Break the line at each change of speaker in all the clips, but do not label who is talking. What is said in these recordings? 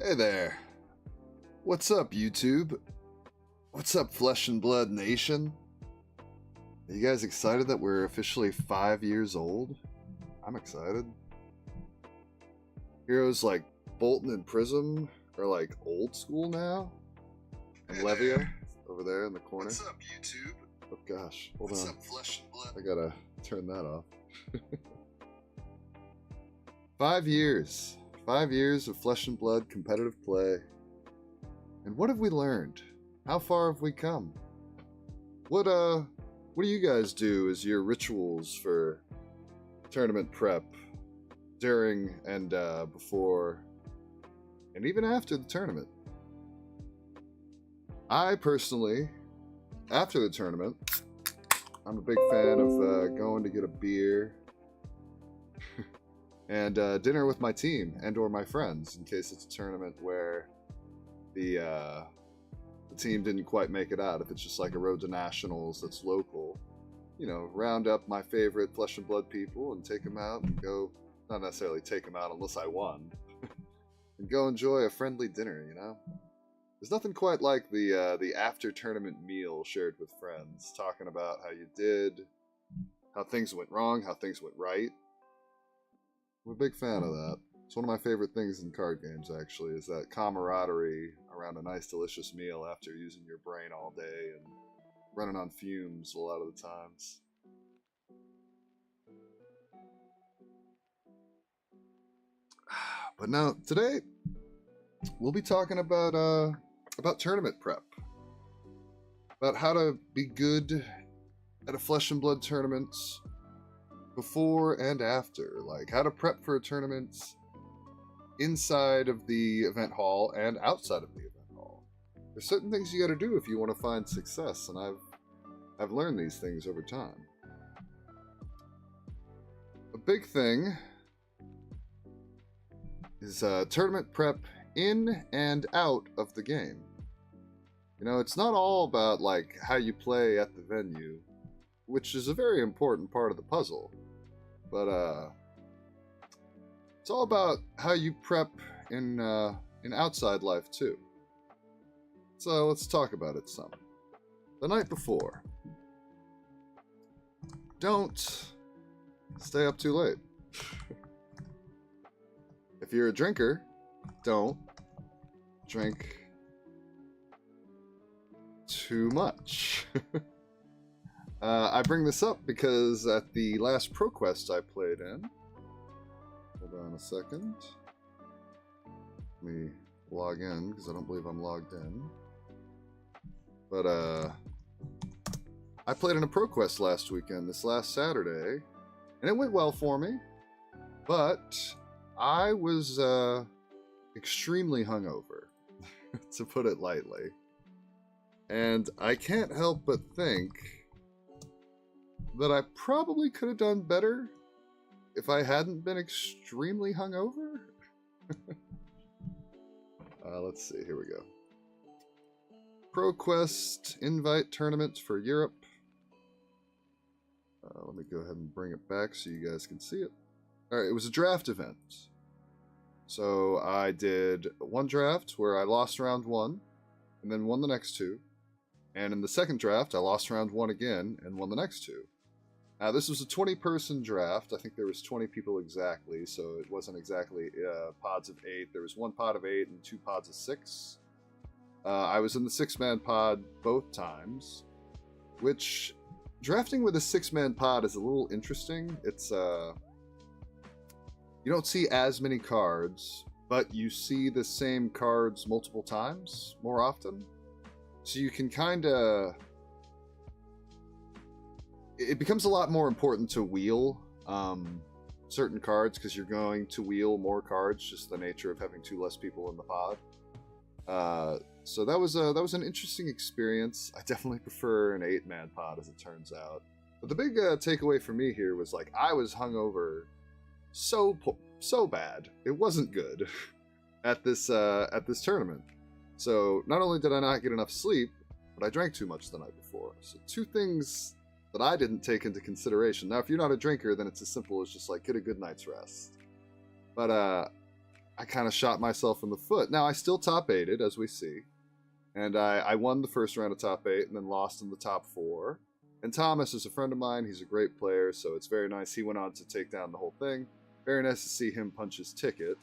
Hey there. What's up, YouTube? What's up, Flesh and Blood Nation? Are you guys excited that we're officially 5 years old? I'm excited. Heroes like Bolton and Prism are like old school now. And hey Levia there. Over there in the corner.
What's up, YouTube?
Oh gosh, hold
What's
on.
Up, Flesh and Blood?
I gotta turn that off. 5 years. 5 years of Flesh and Blood competitive play. And what have we learned? How far have we come? What do you guys do as your rituals for tournament prep during and before and even after the tournament? I personally, after the tournament, I'm a big fan of going to get a beer and dinner with my team and or my friends in case it's a tournament where the team didn't quite make it out. If it's just like a road to nationals that's local, you know, round up my favorite Flesh and Blood people and take them out and go, not necessarily take them out unless I won, and go enjoy a friendly dinner, you know? There's nothing quite like the after tournament meal shared with friends, talking about how you did, how things went wrong, how things went right. I'm a big fan of that. It's one of my favorite things in card games, actually, is that camaraderie around a nice, delicious meal after using your brain all day and running on fumes a lot of the times. But now, today, we'll be talking about tournament prep. About how to be good at a Flesh and Blood tournament before and after. Like, how to prep for a tournament inside of the event hall and outside of the event hall. There's certain things you got to do if you want to find success, and I've learned these things over time. A big thing is tournament prep in and out of the game. You know, it's not all about like how you play at the venue, which is a very important part of the puzzle, but it's all about how you prep in outside life too. So let's talk about it some. The night before. Don't stay up too late. If you're a drinker, don't drink too much. I bring this up because at the last ProQuest I played in, hold on a second. Let me log in because I don't believe I'm logged in. But I played in a ProQuest last weekend, this last Saturday, and it went well for me. But I was extremely hungover, to put it lightly. And I can't help but think that I probably could have done better if I hadn't been extremely hungover. Let's see, here we go. ProQuest invite tournament for Europe. Let me go ahead and bring it back so you guys can see it. Alright, it was a draft event. So I did one draft where I lost round one and then won the next two. And in the second draft, I lost round one again and won the next two. Now, this was a 20-person draft. I think there was 20 people exactly, so it wasn't exactly pods of 8. There was one pod of 8 and 2 pods of 6. I was in the 6-man pod both times, which drafting with a 6-man pod is a little interesting. It's you don't see as many cards, but you see the same cards multiple times more often. So you can kind of... It becomes a lot more important to wheel certain cards because you're going to wheel more cards, just the nature of having 2 less people in the pod. So that was an interesting experience. I definitely prefer an 8-man pod, as it turns out. But the big takeaway for me here was like I was hungover so bad. It wasn't good at this tournament. So not only did I not get enough sleep, but I drank too much the night before. So 2 things that I didn't take into consideration. Now, if you're not a drinker, then it's as simple as just like get a good night's rest. But I kind of shot myself in the foot. Now, I still top 8'd, as we see. And I won the first round of top 8 and then lost in the top 4. And Thomas is a friend of mine. He's a great player, so it's very nice. He went on to take down the whole thing. Very nice to see him punch his ticket.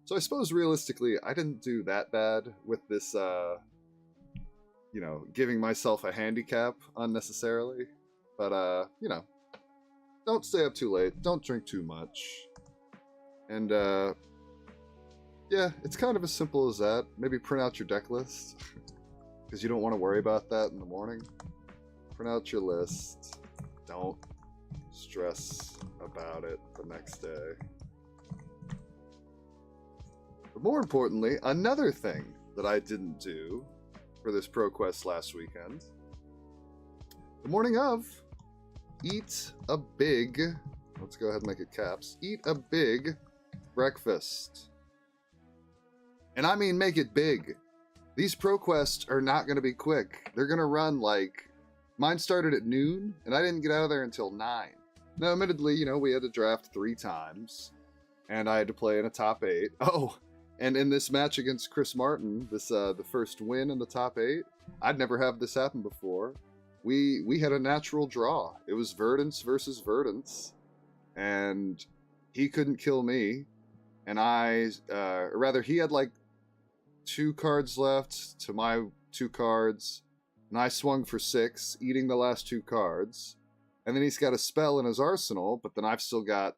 So I suppose realistically, I didn't do that bad with this, you know, giving myself a handicap unnecessarily. But, you know, don't stay up too late. Don't drink too much. And, yeah, it's kind of as simple as that. Maybe print out your deck list. Because you don't want to worry about that in the morning. Print out your list. Don't stress about it the next day. But more importantly, another thing that I didn't do for this ProQuest last weekend. The morning of, eat a big, let's go ahead and make it caps, eat a big breakfast. And I mean make it big. These ProQuests are not going to be quick. They're going to run like, mine started at noon, and I didn't get out of there until 9. Now, admittedly, you know, we had to draft 3 times, and I had to play in a top 8. Oh, and in this match against Chris Martin, this the first win in the top 8, I'd never had this happen before. We had a natural draw. It was Verdance versus Verdance, and he couldn't kill me, and or rather, he had like 2 cards left to my 2 cards, and I swung for 6, eating the last 2 cards. And then he's got a spell in his arsenal, but then I've still got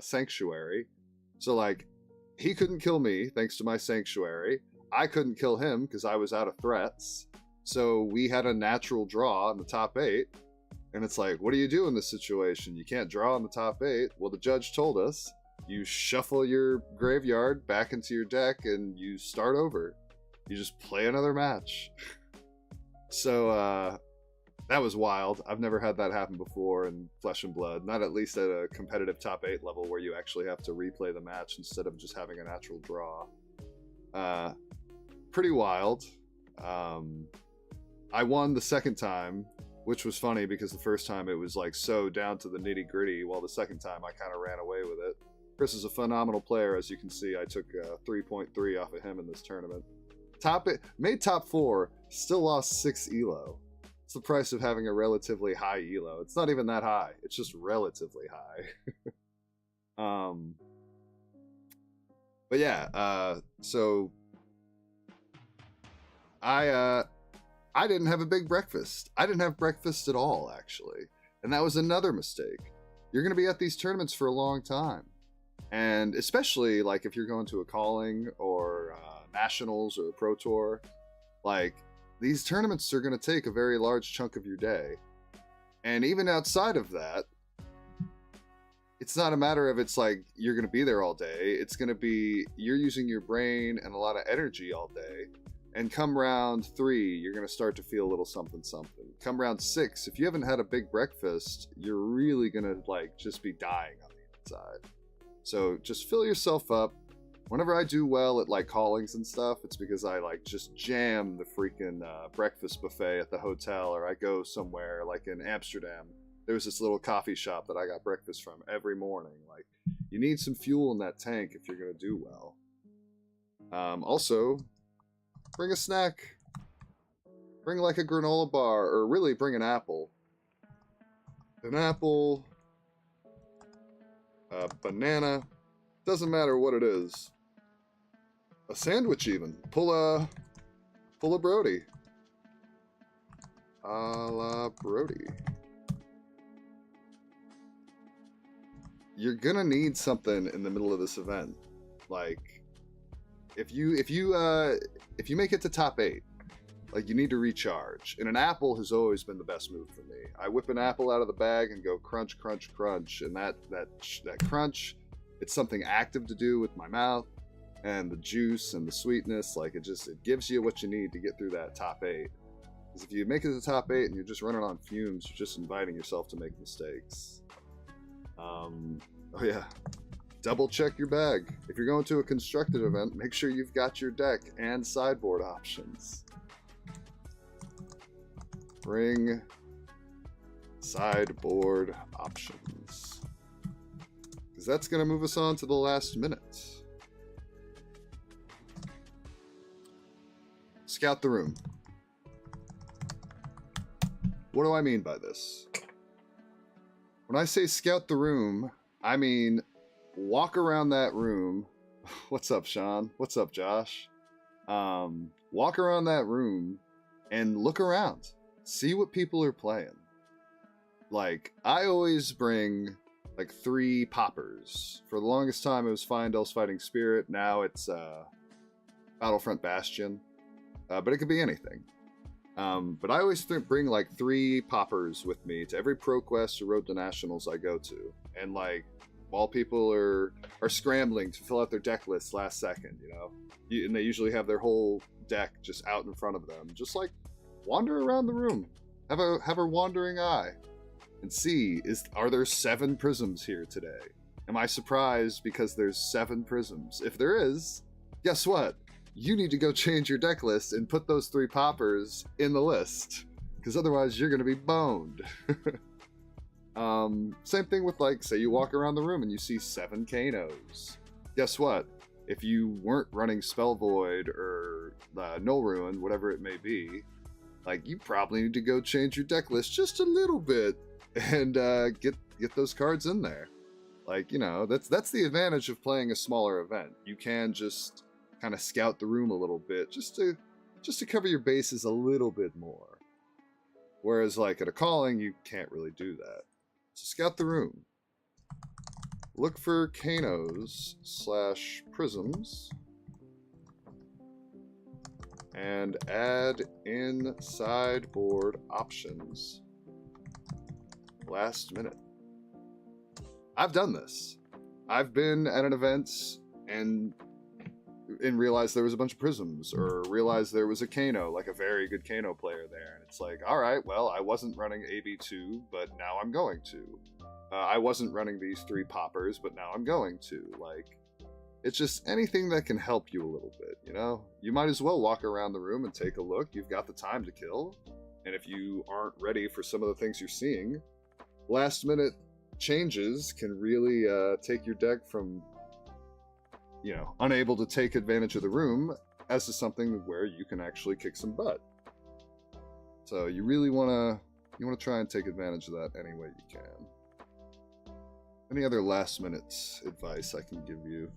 Sanctuary. So, like, he couldn't kill me thanks to my Sanctuary. I couldn't kill him because I was out of threats. So we had a natural draw in the top 8. And it's like, what do you do in this situation? You can't draw in the top 8. Well, the judge told us, you shuffle your graveyard back into your deck and you start over. You just play another match. So, that was wild. I've never had that happen before in Flesh and Blood. Not at least at a competitive top 8 level where you actually have to replay the match instead of just having a natural draw. Pretty wild. I won the second time, which was funny because the first time it was like so down to the nitty gritty, while the second time I kind of ran away with it. Chris is a phenomenal player, as you can see. I took 3.3 off of him in this tournament. Made top 4, still lost 6 elo. It's the price of having a relatively high elo. It's not even that high. It's just relatively high. But yeah, so I didn't have a big breakfast. I didn't have breakfast at all, actually. And that was another mistake. You're going to be at these tournaments for a long time. And especially, like, if you're going to a calling or nationals or a pro tour, like, these tournaments are going to take a very large chunk of your day. And even outside of that, it's not a matter of it's like you're going to be there all day. It's going to be you're using your brain and a lot of energy all day. And come round 3, you're going to start to feel a little something something. Come round 6, if you haven't had a big breakfast, you're really going to like just be dying on the inside. So just fill yourself up. Whenever I do well at like callings and stuff, it's because I like just jam the freaking breakfast buffet at the hotel, or I go somewhere like in Amsterdam. There was this little coffee shop that I got breakfast from every morning. Like, you need some fuel in that tank if you're going to do well. Also, bring a snack. Bring like a granola bar, or really bring an apple. An apple, a banana, doesn't matter what it is. A sandwich even. Pull a Brody. A la Brody. You're gonna need something in the middle of this event. Like, if you make it to top 8, like, you need to recharge. And an apple has always been the best move for me. I whip an apple out of the bag and go crunch, crunch, crunch, and that crunch, it's something active to do with my mouth, and the juice and the sweetness, like, it gives you what you need to get through that top 8. Because if you make it to the top 8 and you're just running on fumes, you're just inviting yourself to make mistakes. Oh yeah, double check your bag. If you're going to a constructed event, make sure you've got your deck and sideboard options. Bring sideboard options, because that's going to move us on to the last minute. scout the room. What do I mean by this? When I say scout the room, I mean walk around that room. What's up, Sean? What's up, Josh? Walk around that room and look around. See what people are playing. Like, I always bring like 3 poppers. For the longest time it was Fyendal's Fighting Spirit. Now it's Battlefront Bastion. But it could be anything. But I always bring like 3 poppers with me to every ProQuest or Road to Nationals I go to. And like, while people are scrambling to fill out their deck lists last second, you know, and they usually have their whole deck just out in front of them, just like wander around the room, have a wandering eye, and see, are there 7 prisms here today? Am I surprised because there's 7 prisms? If there is, guess what? You need to go change your deck list and put those 3 poppers in the list, because otherwise you're going to be boned. Same thing with, like, say you walk around the room and you see 7 Kanos. Guess what? If you weren't running Spell Void or Null Ruin, whatever it may be, like, you probably need to go change your deck list just a little bit and get those cards in there. Like, you know, that's the advantage of playing a smaller event. You can just kind of scout the room a little bit just to cover your bases a little bit more. Whereas, like, at a calling, you can't really do that. So scout the room. Look for Kanos / prisms. And add in sideboard options. Last minute. I've done this. I've been at an event and realized there was a bunch of prisms, or realized there was a Kano, like a very good Kano player there. And it's like, all right, well, I wasn't running AB2, but now I'm going to. I wasn't running these 3 poppers, but now I'm going to. Like, it's just anything that can help you a little bit, you know? You might as well walk around the room and take a look. You've got the time to kill. And if you aren't ready for some of the things you're seeing, last minute changes can really take your deck from, you know, unable to take advantage of the room as to something where you can actually kick some butt. So you really want to try and take advantage of that any way you can. Any other last minute advice I can give you?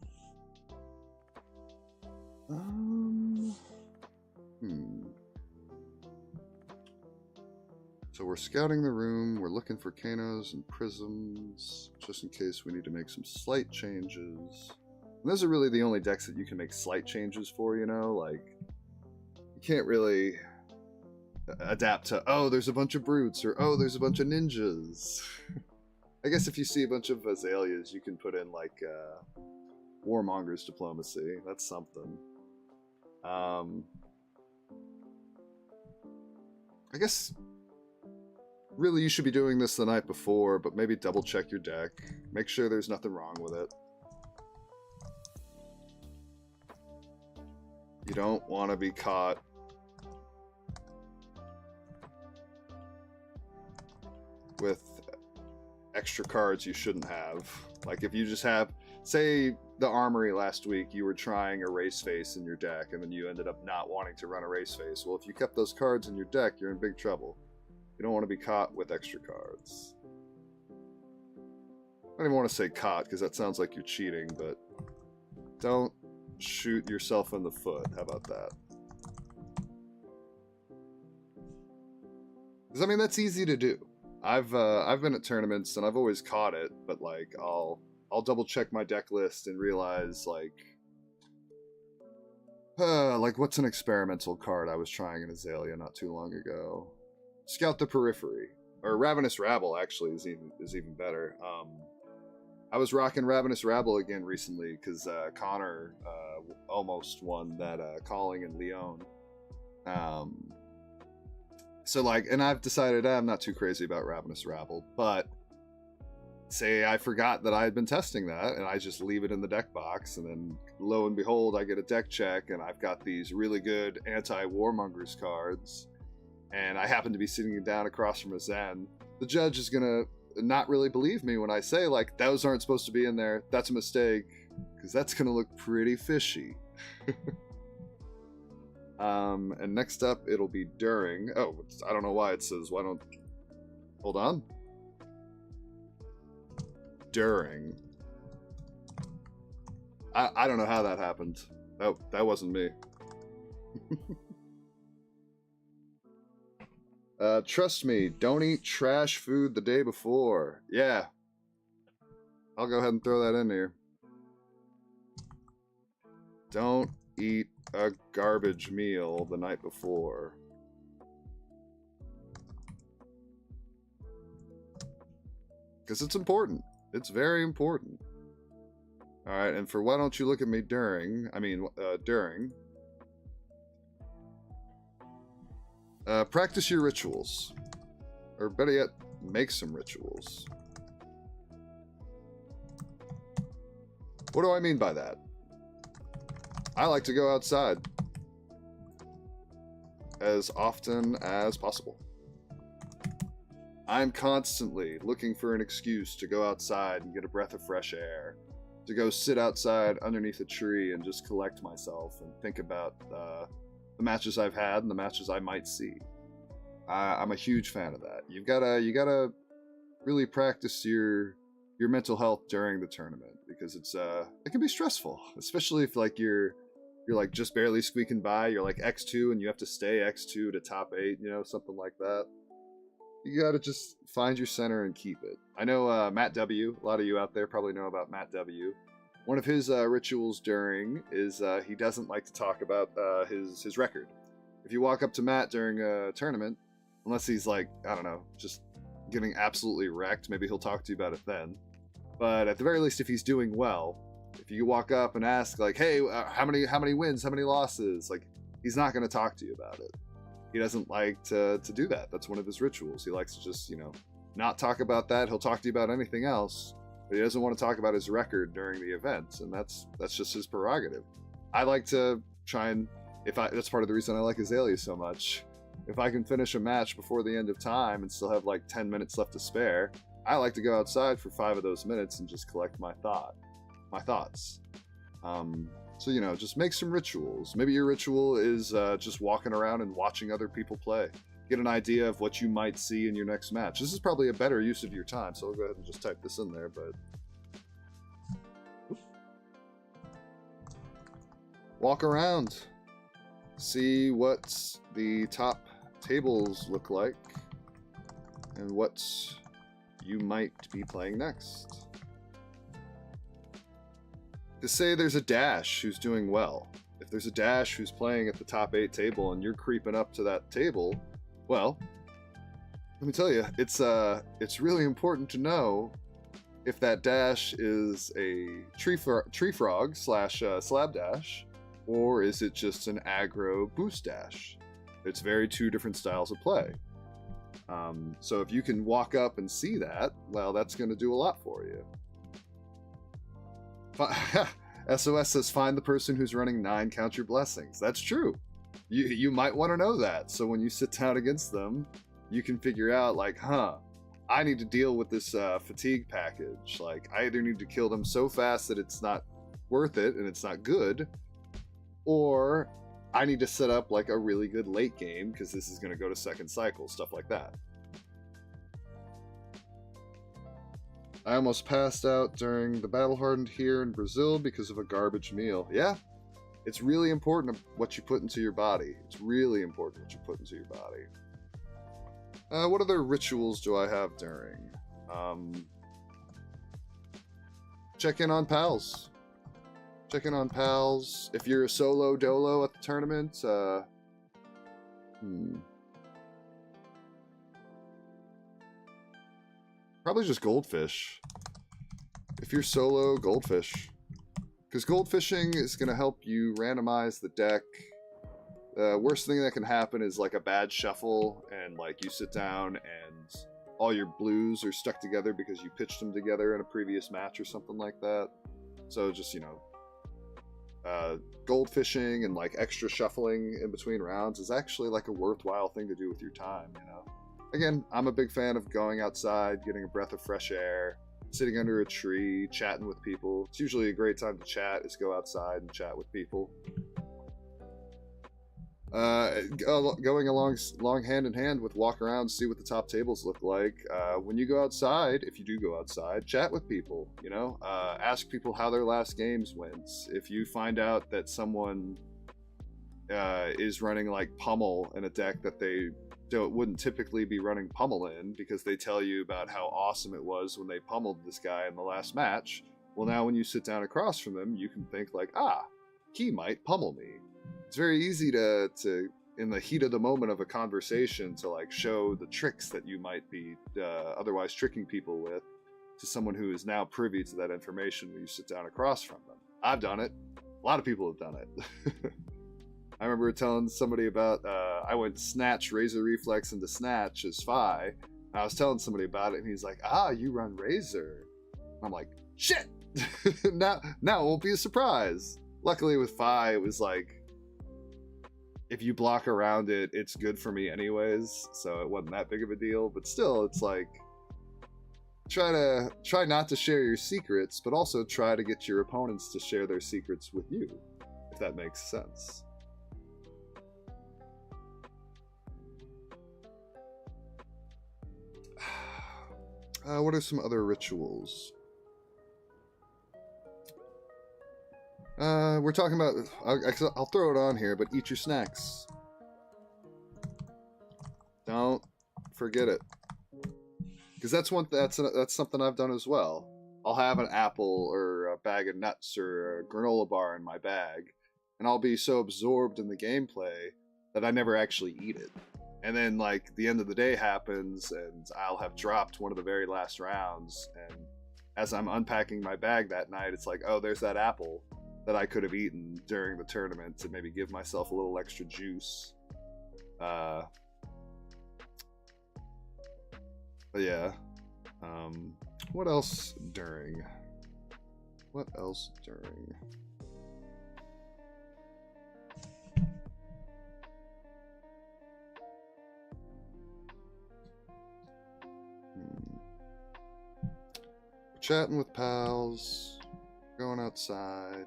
So we're scouting the room, we're looking for Kanos and prisms, just in case we need to make some slight changes. And those are really the only decks that you can make slight changes for, you know? Like, you can't really adapt to, oh, there's a bunch of brutes, or oh, there's a bunch of ninjas. I guess if you see a bunch of azaleas, you can put in, like, Warmonger's Diplomacy. That's something. I guess really you should be doing this the night before, but maybe double check your deck. Make sure there's nothing wrong with it. You don't want to be caught with extra cards you shouldn't have. Like, if you just have, say, the Armory last week, you were trying Erase Face in your deck, and then you ended up not wanting to run Erase Face. Well, if you kept those cards in your deck, you're in big trouble. You don't want to be caught with extra cards. I don't even want to say caught, because that sounds like you're cheating, but don't shoot yourself in the foot. How about that? Because, I mean, that's easy to do. I've been at tournaments and I've always caught it, but like I'll double check my deck list and realize like what's an experimental card I was trying in Azalea not too long ago? Scout the Periphery, or Ravenous Rabble actually is even better. I was rocking Ravenous Rabble again recently because Connor almost won that calling in Lyon. So, like, and I've decided I'm not too crazy about Ravenous Rabble, but say I forgot that I had been testing that, and I just leave it in the deck box, and then lo and behold, I get a deck check, and I've got these really good anti-Warmongers cards, and I happen to be sitting down across from a Zen. The judge is gonna not really believe me when I say, like, those aren't supposed to be in there, that's a mistake, because that's gonna look pretty fishy. And next up, it'll be during. Oh, I don't know why it says. Why don't? Hold on. During. I don't know how that happened. Oh, that wasn't me. Trust me, don't eat trash food the day before. Yeah. I'll go ahead and throw that in here. Don't eat a garbage meal the night before. Because it's important. It's very important. Alright, and for why don't you look at me during, practice your rituals. Or better yet, make some rituals. What do I mean by that? I like to go outside as often as possible. I'm constantly looking for an excuse to go outside and get a breath of fresh air, to go sit outside underneath a tree and just collect myself and think about the matches I've had and the matches I might see. I'm a huge fan of that. You gotta really practice your mental health during the tournament, because it can be stressful, especially if like you're like just barely squeaking by. You're like X2 and you have to stay X2 to top 8, you know, something like that. You gotta just find your center and keep it. I know Matt W, a lot of you out there probably know about Matt W. One of his rituals during is he doesn't like to talk about his record. If you walk up to Matt during a tournament, unless he's like, I don't know, just getting absolutely wrecked, maybe he'll talk to you about it then. But at the very least, if he's doing well, if you walk up and ask like, hey, how many wins, how many losses, like, he's not going to talk to you about it. He doesn't like to do that. That's one of his rituals. He likes to just, you know, not talk about that. He'll talk to you about anything else, but he doesn't want to talk about his record during the event, and that's just his prerogative. I like to try and, that's part of the reason I like Azalea so much. If I can finish a match before the end of time and still have like 10 minutes left to spare, I like to go outside for 5 of those minutes and just collect my thoughts. So, you know, just make some rituals. Maybe your ritual is just walking around and watching other people play. Get an idea of what you might see in your next match. This is probably a better use of your time, so I'll go ahead and just type this in there, but... Walk around. See what the top tables look like and what you might be playing next. To say there's a Dash who's doing well. If there's a Dash who's playing at the top 8 table and you're creeping up to that table, well, let me tell you, it's really important to know if that Dash is a tree frog / slab dash, or is it just an aggro boost dash? It's very 2 different styles of play. So if you can walk up and see that, well, that's going to do a lot for you. SOS says, find the person who's running 9, count your blessings. That's true. You might want to know that. So when you sit down against them, you can figure out like, I need to deal with this fatigue package. Like, I either need to kill them so fast that it's not worth it and it's not good, or I need to set up like a really good late game because this is going to go to second cycle, stuff like that. I almost passed out during the Battle Hardened here in Brazil because of a garbage meal. Yeah, it's really important what you put into your body. It's really important what you put into your body. What other rituals do I have during? Check in on pals. Check in on pals. If you're a solo dolo at the tournament, probably just goldfish. If you're solo, goldfish. Because goldfishing is going to help you randomize the deck. The worst thing that can happen is like a bad shuffle and like you sit down and all your blues are stuck together because you pitched them together in a previous match or something like that. So just, you know, goldfishing and like extra shuffling in between rounds is actually like a worthwhile thing to do with your time, you know. Again, I'm a big fan of going outside, getting a breath of fresh air, sitting under a tree, chatting with people. It's usually a great time to chat, is go outside and chat with people. Going along hand in hand with walk around, see what the top tables look like. When you go outside, if you do go outside, chat with people. You know, ask people how their last games went. If you find out that someone is running like Pummel in a deck that they wouldn't typically be running Pummel in, because they tell you about how awesome it was when they pummeled this guy in the last match. Well, now when you sit down across from them, you can think like, he might pummel me. It's very easy to in the heat of the moment of a conversation to like show the tricks that you might be otherwise tricking people with to someone who is now privy to that information when you sit down across from them. I've done it. A lot of people have done it. I remember telling somebody about I went Snatch, Razor Reflex into Snatch as Fi. And I was telling somebody about it, and he's like, you run Razor. I'm like, shit! now it won't be a surprise. Luckily with Fi, it was like, if you block around it, it's good for me anyways, so it wasn't that big of a deal. But still, it's like, try not to share your secrets, but also try to get your opponents to share their secrets with you, if that makes sense. What are some other rituals? We're talking about, I'll throw it on here, but eat your snacks. Don't forget it. Because that's something I've done as well. I'll have an apple or a bag of nuts or a granola bar in my bag, and I'll be so absorbed in the gameplay that I never actually eat it. And then, like, the end of the day happens, and I'll have dropped one of the very last rounds, and as I'm unpacking my bag that night, it's like, oh, there's that apple that I could have eaten during the tournament to maybe give myself a little extra juice. But yeah. What else during? Chatting with pals, going outside,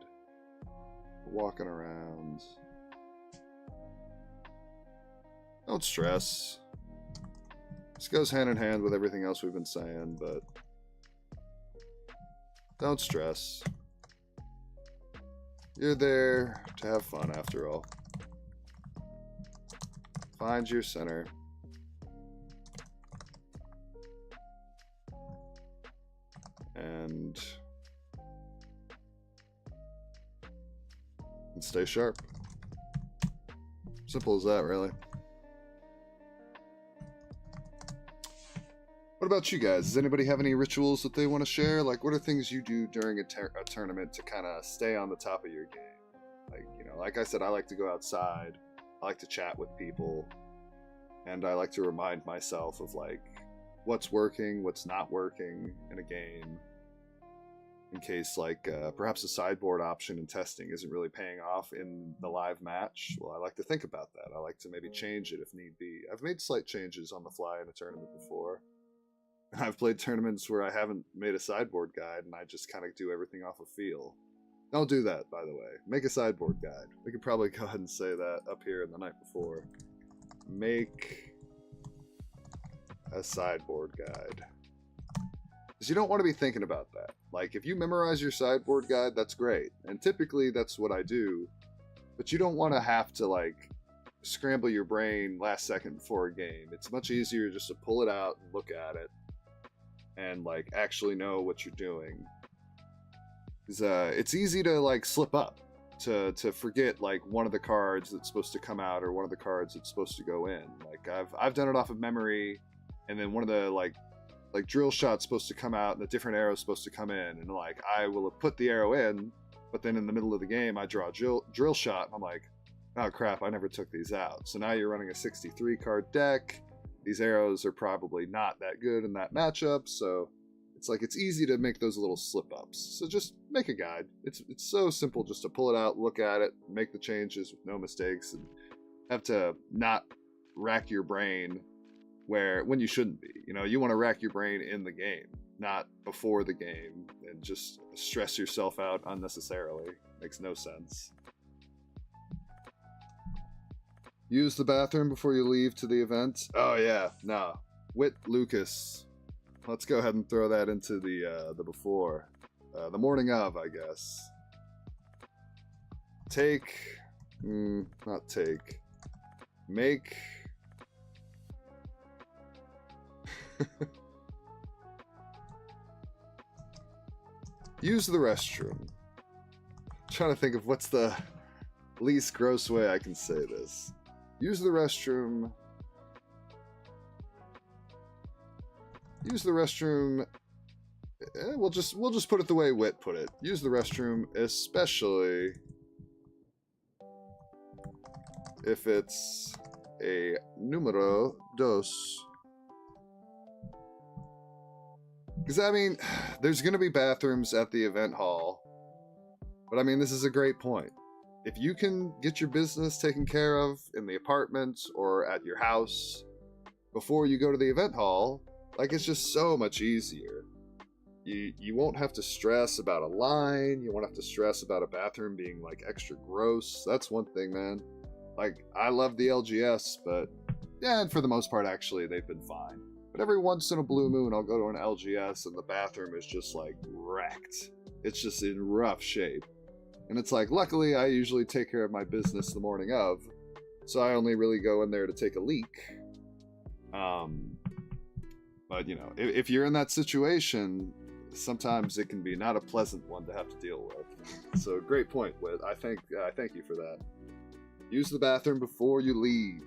walking around. Don't stress. This goes hand in hand with everything else we've been saying, but don't stress. You're there to have fun after all. Find your center. And stay sharp. Simple as that, really. What about you guys? Does anybody have any rituals that they want to share? Like, what are things you do during a tournament to kind of stay on the top of your game? Like, you know, like I said, I like to go outside. I like to chat with people. And I like to remind myself of, like, what's working, what's not working in a game. In case, like, perhaps a sideboard option in testing isn't really paying off in the live match. Well, I like to think about that. I like to maybe change it if need be. I've made slight changes on the fly in a tournament before. I've played tournaments where I haven't made a sideboard guide and I just kind of do everything off of feel. Don't do that, by the way. Make a sideboard guide. We could probably go ahead and say that up here in the night before. Make a sideboard guide. Because you don't want to be thinking about that. Like, if you memorize your sideboard guide, that's great. And typically that's what I do. But you don't want to have to, like, scramble your brain last second before a game. It's much easier just to pull it out and look at it and, like, actually know what you're doing. It's easy to, like, slip up, to forget, like, one of the cards that's supposed to come out or one of the cards that's supposed to go in. Like, I've done it off of memory, and then one of the, like drill shot's supposed to come out and a different arrow's supposed to come in, and, like, I will have put the arrow in, but then in the middle of the game I draw a drill shot, and I'm like, oh crap, I never took these out. So now you're running a 63 card deck. These arrows are probably not that good in that matchup, so it's like, it's easy to make those little slip-ups. So just make a guide. It's so simple just to pull it out, look at it, make the changes with no mistakes, and have to not rack your brain when you shouldn't be. You know, you want to rack your brain in the game, not before the game, and just stress yourself out unnecessarily. Makes no sense. Use the bathroom before you leave to the event. Oh yeah, no. Wit Lucas. Let's go ahead and throw that into the before. The morning of, I guess. Not take. Make. Use the restroom. I'm trying to think of what's the least gross way I can say this. Use the restroom. Use the restroom. We'll just put it the way Wit put it. Use the restroom, especially if it's a numero dos. Because, I mean, there's going to be bathrooms at the event hall. But, I mean, this is a great point. If you can get your business taken care of in the apartment or at your house before you go to the event hall, like, it's just so much easier. You won't have to stress about a line. You won't have to stress about a bathroom being, like, extra gross. That's one thing, man. Like, I love the LGS, but, yeah, and for the most part, actually, they've been fine. But every once in a blue moon, I'll go to an LGS and the bathroom is just, like, wrecked. It's just in rough shape. And it's like, luckily, I usually take care of my business the morning of, so I only really go in there to take a leak. But, you know, if you're in that situation, sometimes it can be not a pleasant one to have to deal with. So, great point, Whit. I thank you for that. Use the bathroom before you leave,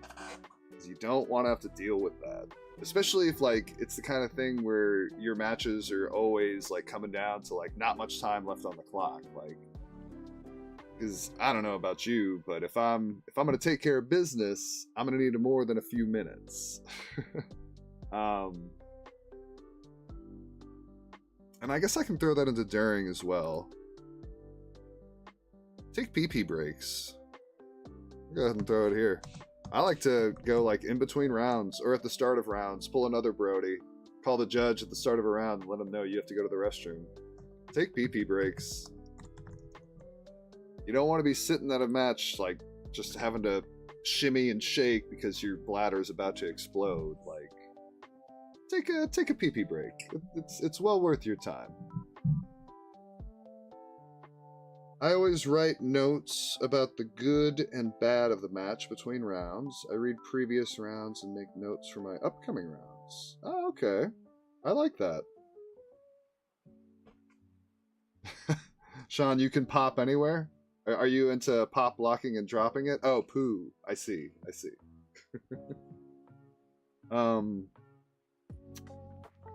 because you don't want to have to deal with that. Especially if, like, it's the kind of thing where your matches are always, like, coming down to, like, not much time left on the clock. Like, because I don't know about you, but if I'm going to take care of business, I'm going to need more than a few minutes. And I guess I can throw that into during as well. Take pee-pee breaks. I'll go ahead and throw it here. I like to go, like, in between rounds or at the start of rounds, pull another Brody, call the judge at the start of a round and let him know you have to go to the restroom. Take pee-pee breaks. You don't want to be sitting at a match, like, just having to shimmy and shake because your bladder is about to explode. Like, take a pee-pee break. It's well worth your time. I always write notes about the good and bad of the match between rounds. I read previous rounds and make notes for my upcoming rounds. Oh, okay. I like that. Sean, you can pop anywhere? Are you into pop locking and dropping it? Oh, poo. I see. But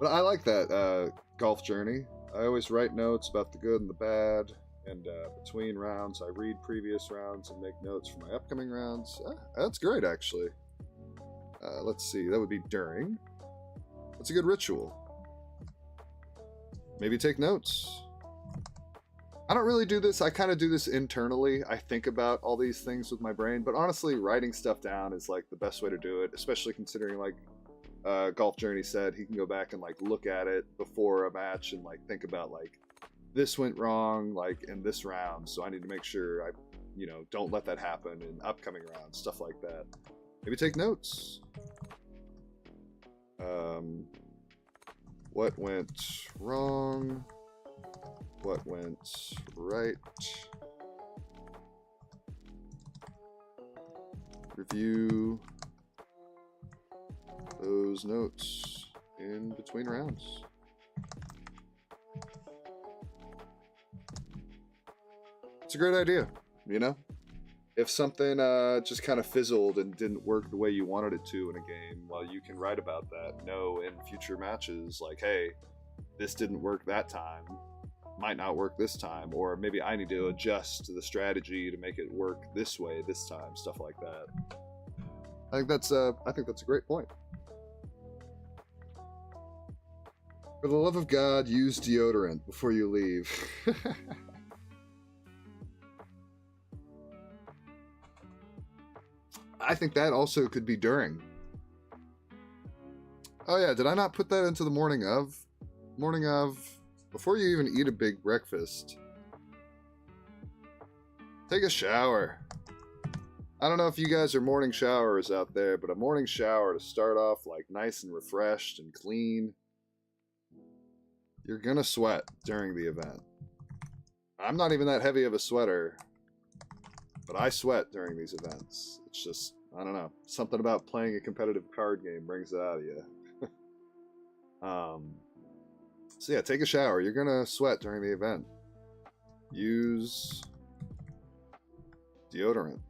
I like that golf journey. I always write notes about the good and the bad. And between rounds, I read previous rounds and make notes for my upcoming rounds. That's great, actually. Let's see. That would be during. That's a good ritual. Maybe take notes. I don't really do this. I kind of do this internally. I think about all these things with my brain. But honestly, writing stuff down is, like, the best way to do it. Especially considering, like, Golf Journey said he can go back and, like, look at it before a match and, like, think about, like, this went wrong, like, in this round, so I need to make sure I, you know, don't let that happen in upcoming rounds, stuff like that. Maybe take notes. What went wrong? What went right? Review those notes in between rounds. It's a great idea, you know? If something just kind of fizzled and didn't work the way you wanted it to in a game, well, you can write about that. Know in future matches, like, hey, this didn't work that time, might not work this time, or maybe I need to adjust the strategy to make it work this way this time, stuff like that. I think that's a great point. For the love of God, use deodorant before you leave. I think that also could be during. Oh yeah, did I not put that into the morning of? Morning of, before you even eat a big breakfast. Take a shower. I don't know if you guys are morning showers out there, but a morning shower to start off like nice and refreshed and clean, you're gonna sweat during the event. I'm not even that heavy of a sweater, but I sweat during these events. It's just, I don't know, something about playing a competitive card game brings it out of you. So yeah, take a shower. You're gonna sweat during the event. Use deodorant.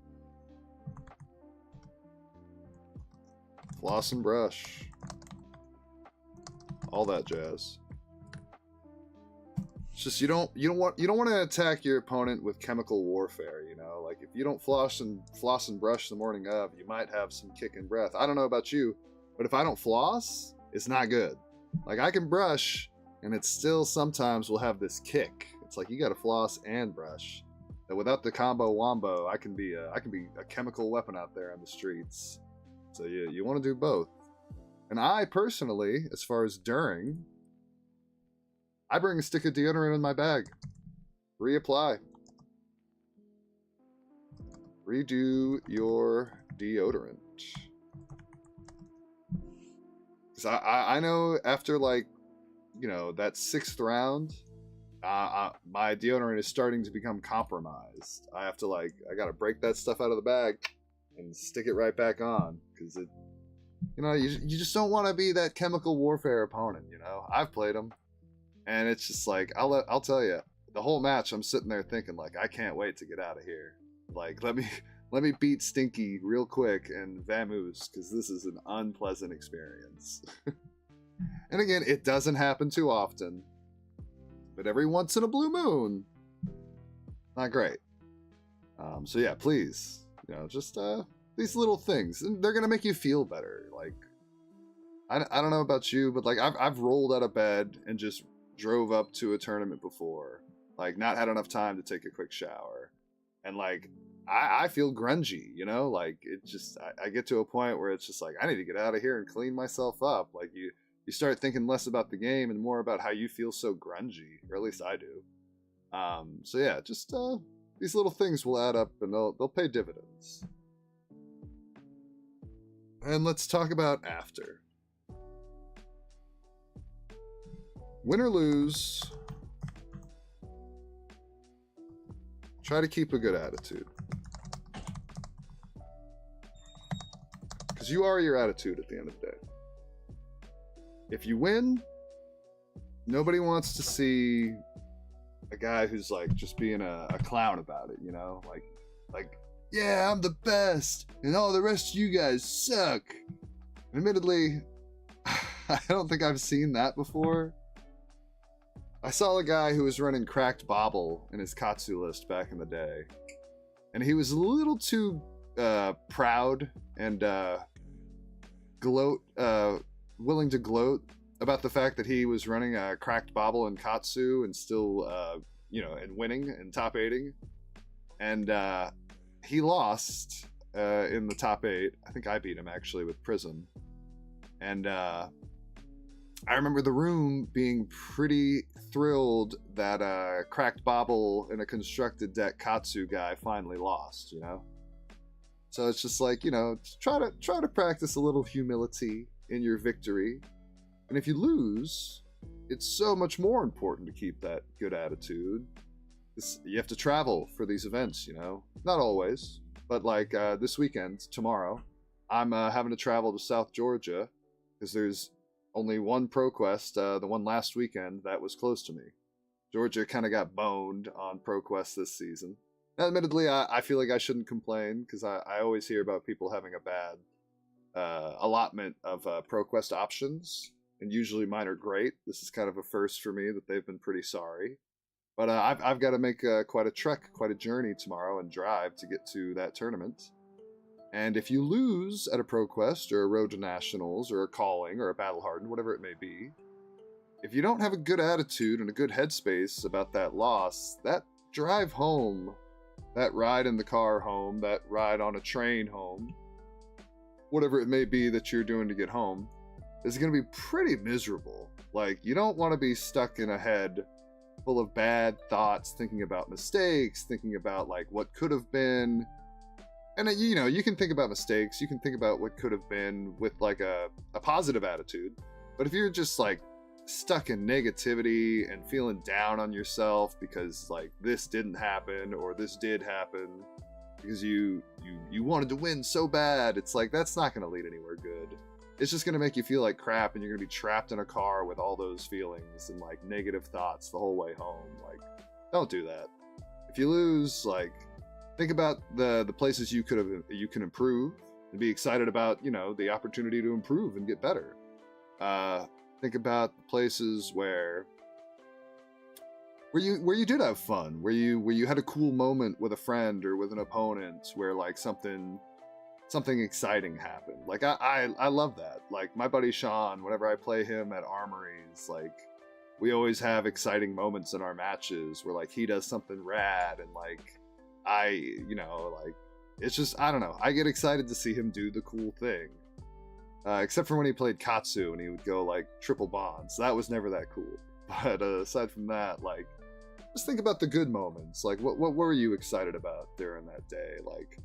Floss and brush. All that jazz. It's just you don't want to attack your opponent with chemical warfare, you know? Like if you don't floss and brush the morning of, you might have some kick in breath. I don't know about you, but if I don't floss, it's not good. Like I can brush and it still sometimes will have this kick. It's like you got to floss and brush. And without the combo wombo, I can be a chemical weapon out there on the streets. So you want to do both. And I personally, as far as during, I bring a stick of deodorant in my bag. Reapply. Redo your deodorant. Because I know after like, you know, that 6th round, my deodorant is starting to become compromised. I have to like, I gotta break that stuff out of the bag and stick it right back on. Because it, you know, you just don't want to be that chemical warfare opponent, you know? I've played them. And it's just like, I'll tell you, the whole match I'm sitting there thinking like, I can't wait to get out of here. Like, let me beat Stinky real quick and vamoose, because this is an unpleasant experience. And again, it doesn't happen too often, but every once in a blue moon, not great. So yeah, please, you know, just these little things, and they're gonna make you feel better. Like, I don't know about you, but like I've rolled out of bed and just drove up to a tournament before, like not had enough time to take a quick shower, and like I feel grungy, you know, like it just I get to a point where it's just like I need to get out of here and clean myself up. Like you start thinking less about the game and more about how you feel so grungy, or at least I do. So yeah, just these little things will add up and they'll pay dividends. And let's talk about after. Win or lose, try to keep a good attitude. Because you are your attitude at the end of the day. If you win, nobody wants to see a guy who's like just being a clown about it, you know? Like, yeah, I'm the best, and all the rest of you guys suck. Admittedly, I don't think I've seen that before. I saw a guy who was running Cracked Bobble in his Katsu list back in the day, and he was a little too proud and willing to gloat about the fact that he was running a Cracked Bobble in Katsu and still, you know, and winning and top 8ing, and he lost in the top 8. I think I beat him actually with Prism, and I remember the room being pretty thrilled that Cracked Bobble in a constructed deck Katsu guy finally lost, you know? So it's just like, you know, try to practice a little humility in your victory. And if you lose, it's so much more important to keep that good attitude. You have to travel for these events, you know? Not always, but like this weekend, tomorrow, I'm having to travel to South Georgia because there's only one ProQuest, the one last weekend, that was close to me. Georgia kind of got boned on ProQuest this season. Now, admittedly, I feel like I shouldn't complain, because I always hear about people having a bad allotment of ProQuest options, and usually mine are great. This is kind of a first for me that they've been pretty sorry. But I've got to make quite a trek, quite a journey tomorrow and drive to get to that tournament. And if you lose at a ProQuest or a Road to Nationals or a Calling or a Battle Hardened, whatever it may be, if you don't have a good attitude and a good headspace about that loss, that drive home, that ride in the car home, that ride on a train home, whatever it may be that you're doing to get home, is going to be pretty miserable. Like, you don't want to be stuck in a head full of bad thoughts, thinking about mistakes, thinking about like what could have been. And you know, you can think about mistakes, you can think about what could have been with like a positive attitude. But if you're just like stuck in negativity and feeling down on yourself because like this didn't happen or this did happen because you wanted to win so bad, it's like that's not going to lead anywhere good. It's just going to make you feel like crap, and you're going to be trapped in a car with all those feelings and like negative thoughts the whole way home. Like, don't do that. If you lose, like, think about the places you can improve and be excited about, you know, the opportunity to improve and get better. Think about the places where you did have fun, where you had a cool moment with a friend or with an opponent, where like something exciting happened. Like I love that. Like my buddy Sean, whenever I play him at Armories, like we always have exciting moments in our matches where like he does something rad and like you know, like it's just, I don't know, I get excited to see him do the cool thing. Except for when he played Katsu and he would go like triple bonds. That was never that cool. But aside from that, like, just think about the good moments. Like, what were you excited about during that day? Like,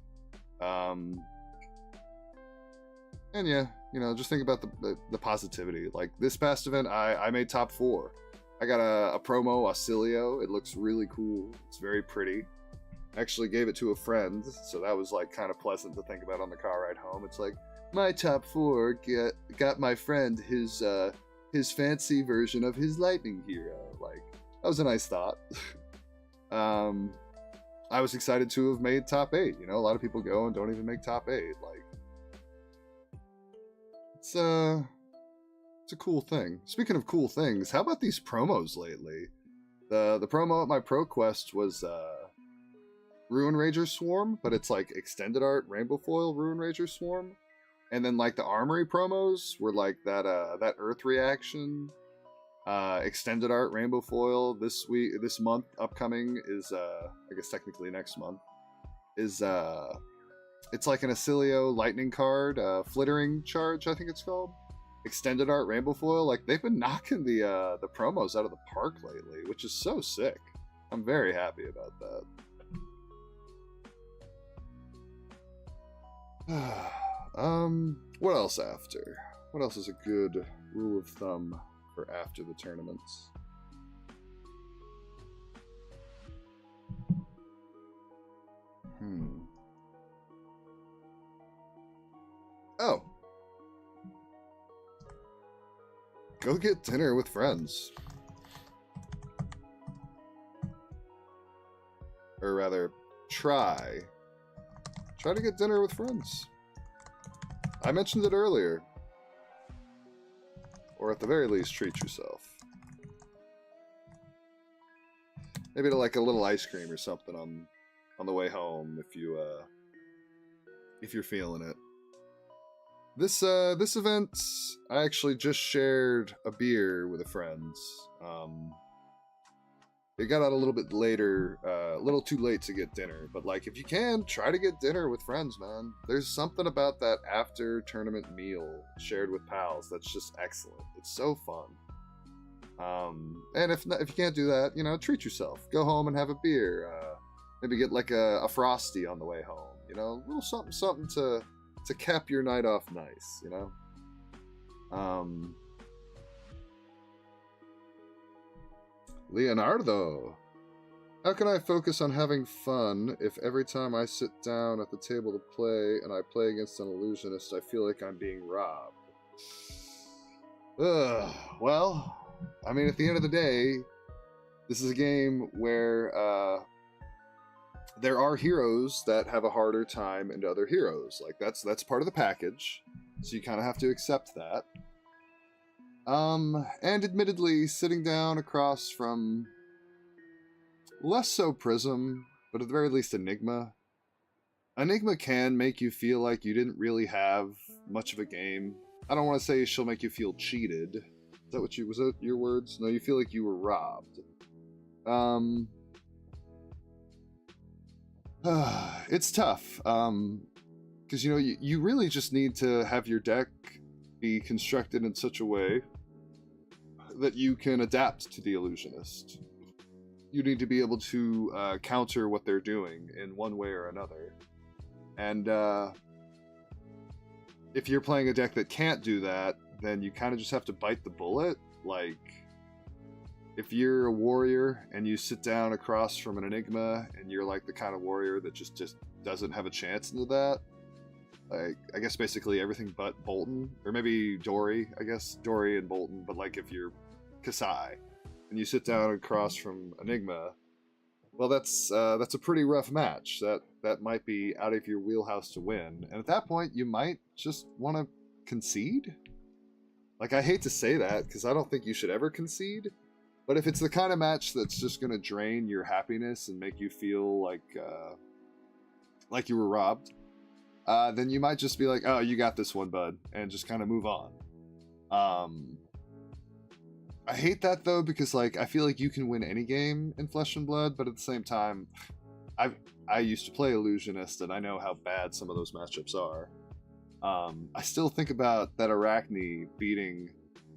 and yeah, you know, just think about the positivity. Like this past event, I made top 4. I got a promo Auxilio. It looks really cool. It's very pretty. I actually gave it to a friend, so that was like kind of pleasant to think about on the car ride home. It's like, my top 4 got my friend his fancy version of his lightning hero. Like, that was a nice thought. I was excited to have made top 8. You know, a lot of people go and don't even make top 8. Like, it's a cool thing. Speaking of cool things, how about these promos lately? The promo at my Pro Quest was Ruin Rager Swarm, but it's like extended art rainbow foil Ruin Rager Swarm. And then like the Armory promos were like that Earth Reaction extended art rainbow foil. This month upcoming is I guess technically next month is it's like an Auxilio lightning card, Flittering Charge, I think it's called. Extended art rainbow foil. Like they've been knocking the promos out of the park lately, which is so sick. I'm very happy about that. What else after? What else is a good rule of thumb for after the tournaments? Oh. Go get dinner with friends. Or rather, try to get dinner with friends. I mentioned it earlier. Or at the very least, treat yourself. Maybe to like a little ice cream or something on the way home if you're feeling it. This event, I actually just shared a beer with a friend. It got out a little bit later, a little too late to get dinner, but like if you can, try to get dinner with friends, man. There's something about that after tournament meal shared with pals that's just excellent. It's so fun. And if you can't do that, you know, treat yourself. Go home and have a beer. Maybe get like a Frosty on the way home. You know, a little something to cap your night off nice. You know. Leonardo, how can I focus on having fun if every time I sit down at the table to play and I play against an illusionist, I feel like I'm being robbed? Well, I mean, at the end of the day, this is a game where there are heroes that have a harder time than other heroes. Like, that's part of the package, so you kind of have to accept that. And admittedly, sitting down across from less so Prism, but at the very least Enigma. Enigma can make you feel like you didn't really have much of a game. I don't want to say she'll make you feel cheated. Is that was that your words? No, you feel like you were robbed. It's tough. Because, you know, you really just need to have your deck be constructed in such a way that you can adapt to the illusionist. You need to be able to counter what they're doing in one way or another. And if you're playing a deck that can't do that, then you kind of just have to bite the bullet. Like, if you're a warrior and you sit down across from an Enigma and you're like the kind of warrior that just doesn't have a chance into that, like, I guess basically everything but Bolton, or maybe Dory, I guess, Dory and Bolton, but like if you're Kasai and you sit down across from Enigma, well, that's a pretty rough match. That might be out of your wheelhouse to win, and at that point you might just want to concede. Like, I hate to say that because I don't think you should ever concede, but if it's the kind of match that's just going to drain your happiness and make you feel like you were robbed, then you might just be like, oh, you got this one, bud, and just kind of move on. I hate that, though, because like I feel like you can win any game in Flesh and Blood, but at the same time, I used to play Illusionist, and I know how bad some of those matchups are. I still think about that Arachne beating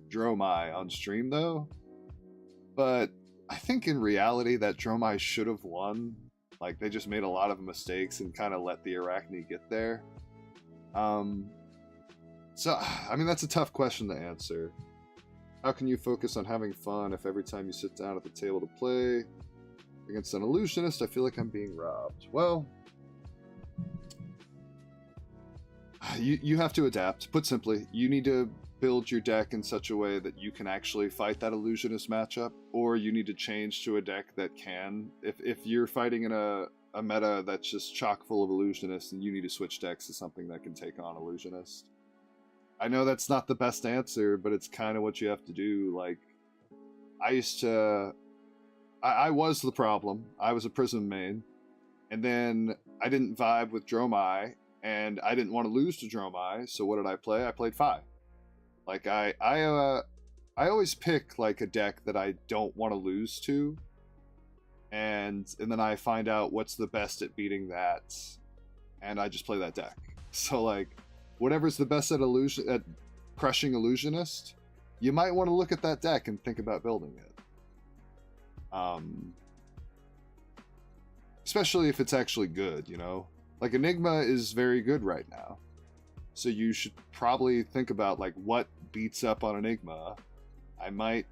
Dromai on stream, though, but I think in reality that Dromai should have won. Like, they just made a lot of mistakes and kind of let the Arachne get there. So, I mean, that's a tough question to answer. How can you focus on having fun if every time you sit down at the table to play against an illusionist, I feel like I'm being robbed? Well, you have to adapt. Put simply, you need to build your deck in such a way that you can actually fight that illusionist matchup, or you need to change to a deck that can. If you're fighting in a meta that's just chock full of illusionists, and you need to switch decks to something that can take on illusionist. I know that's not the best answer, but it's kind of what you have to do. Like, I was the problem. I was a Prism main, and then I didn't vibe with Dromai, and I didn't want to lose to Dromai, so what did I play? I played 5. Like, I always pick like a deck that I don't want to lose to, and then I find out what's the best at beating that, and I just play that deck. So like, whatever's the best at crushing illusionist, you might want to look at that deck and think about building it. Especially if it's actually good, you know? Like, Enigma is very good right now, so you should probably think about like what beats up on Enigma. I might,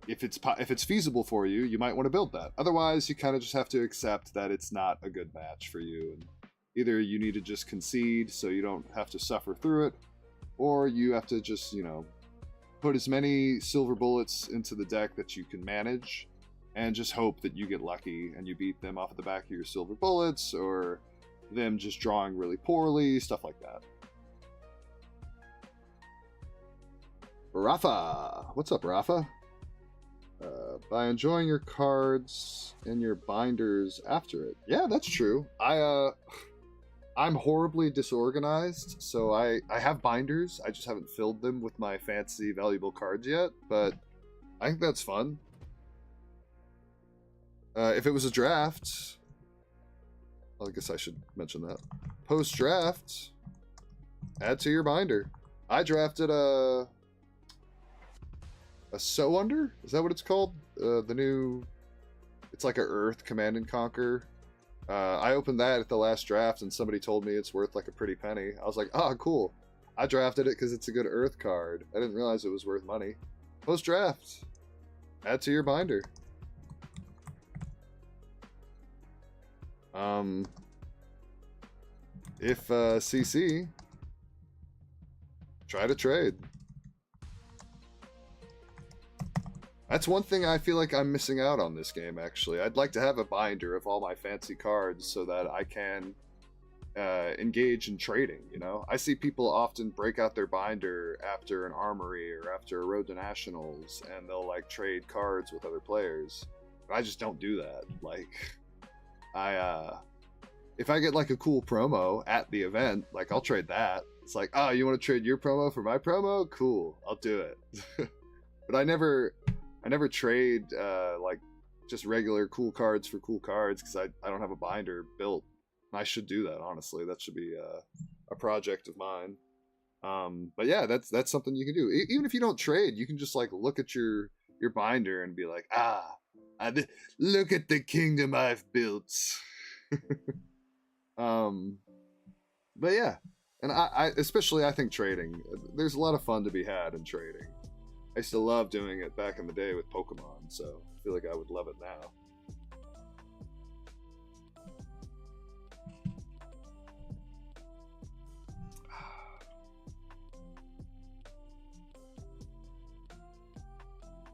if it's feasible for you, you might want to build that. Otherwise, you kind of just have to accept that it's not a good match for you, and either you need to just concede so you don't have to suffer through it, or you have to just, you know, put as many silver bullets into the deck that you can manage and just hope that you get lucky and you beat them off of the back of your silver bullets, or them just drawing really poorly, stuff like that. Rafa! What's up, Rafa? By enjoying your cards and your binders after it. Yeah, that's true. I'm horribly disorganized, so I have binders. I just haven't filled them with my fancy valuable cards yet, but I think that's fun. If it was a draft, I guess I should mention that. Post-draft, add to your binder. I drafted a So Under? Is that what it's called? The new... It's like a Earth Command and Conquer. I opened that at the last draft, and somebody told me it's worth like a pretty penny. I was like, oh, cool. I drafted it because it's a good Earth card. I didn't realize it was worth money. Post-draft, add to your binder. If CC, try to trade. That's one thing I feel like I'm missing out on this game, actually. I'd like to have a binder of all my fancy cards so that I can engage in trading, you know? I see people often break out their binder after an armory or after a Road to Nationals, and they'll, like, trade cards with other players. But I just don't do that. Like, if I get, like, a cool promo at the event, like, I'll trade that. It's like, oh, you want to trade your promo for my promo? Cool, I'll do it. But I never trade like just regular cool cards for cool cards because I don't have a binder built. I should do that, honestly. That should be a project of mine. But yeah, that's something you can do. Even if you don't trade, you can just like look at your binder and be like, look at the kingdom I've built. But yeah, and I especially I think trading. There's a lot of fun to be had in trading. I used to love doing it back in the day with Pokemon, so I feel like I would love it now.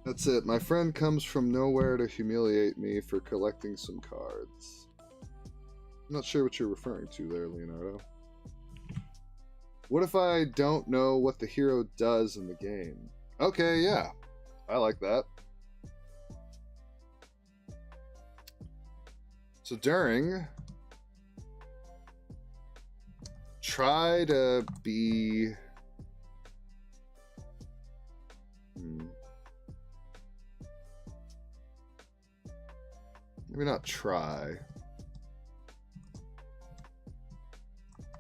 That's it. My friend comes from nowhere to humiliate me for collecting some cards. I'm not sure what you're referring to there, Leonardo. What if I don't know what the hero does in the game? Okay, yeah. I like that. So during, try to be... Maybe not try.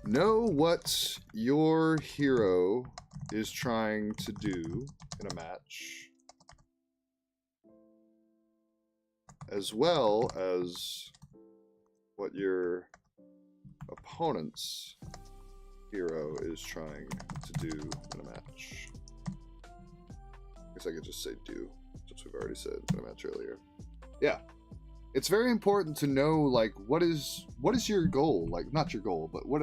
Know what your hero is trying to do in a match, as well as what your opponent's hero is trying to do in a match. I guess I could just say do, since we've already said in a match earlier. Yeah. It's very important to know, like, what is your goal? Like, not your goal, but what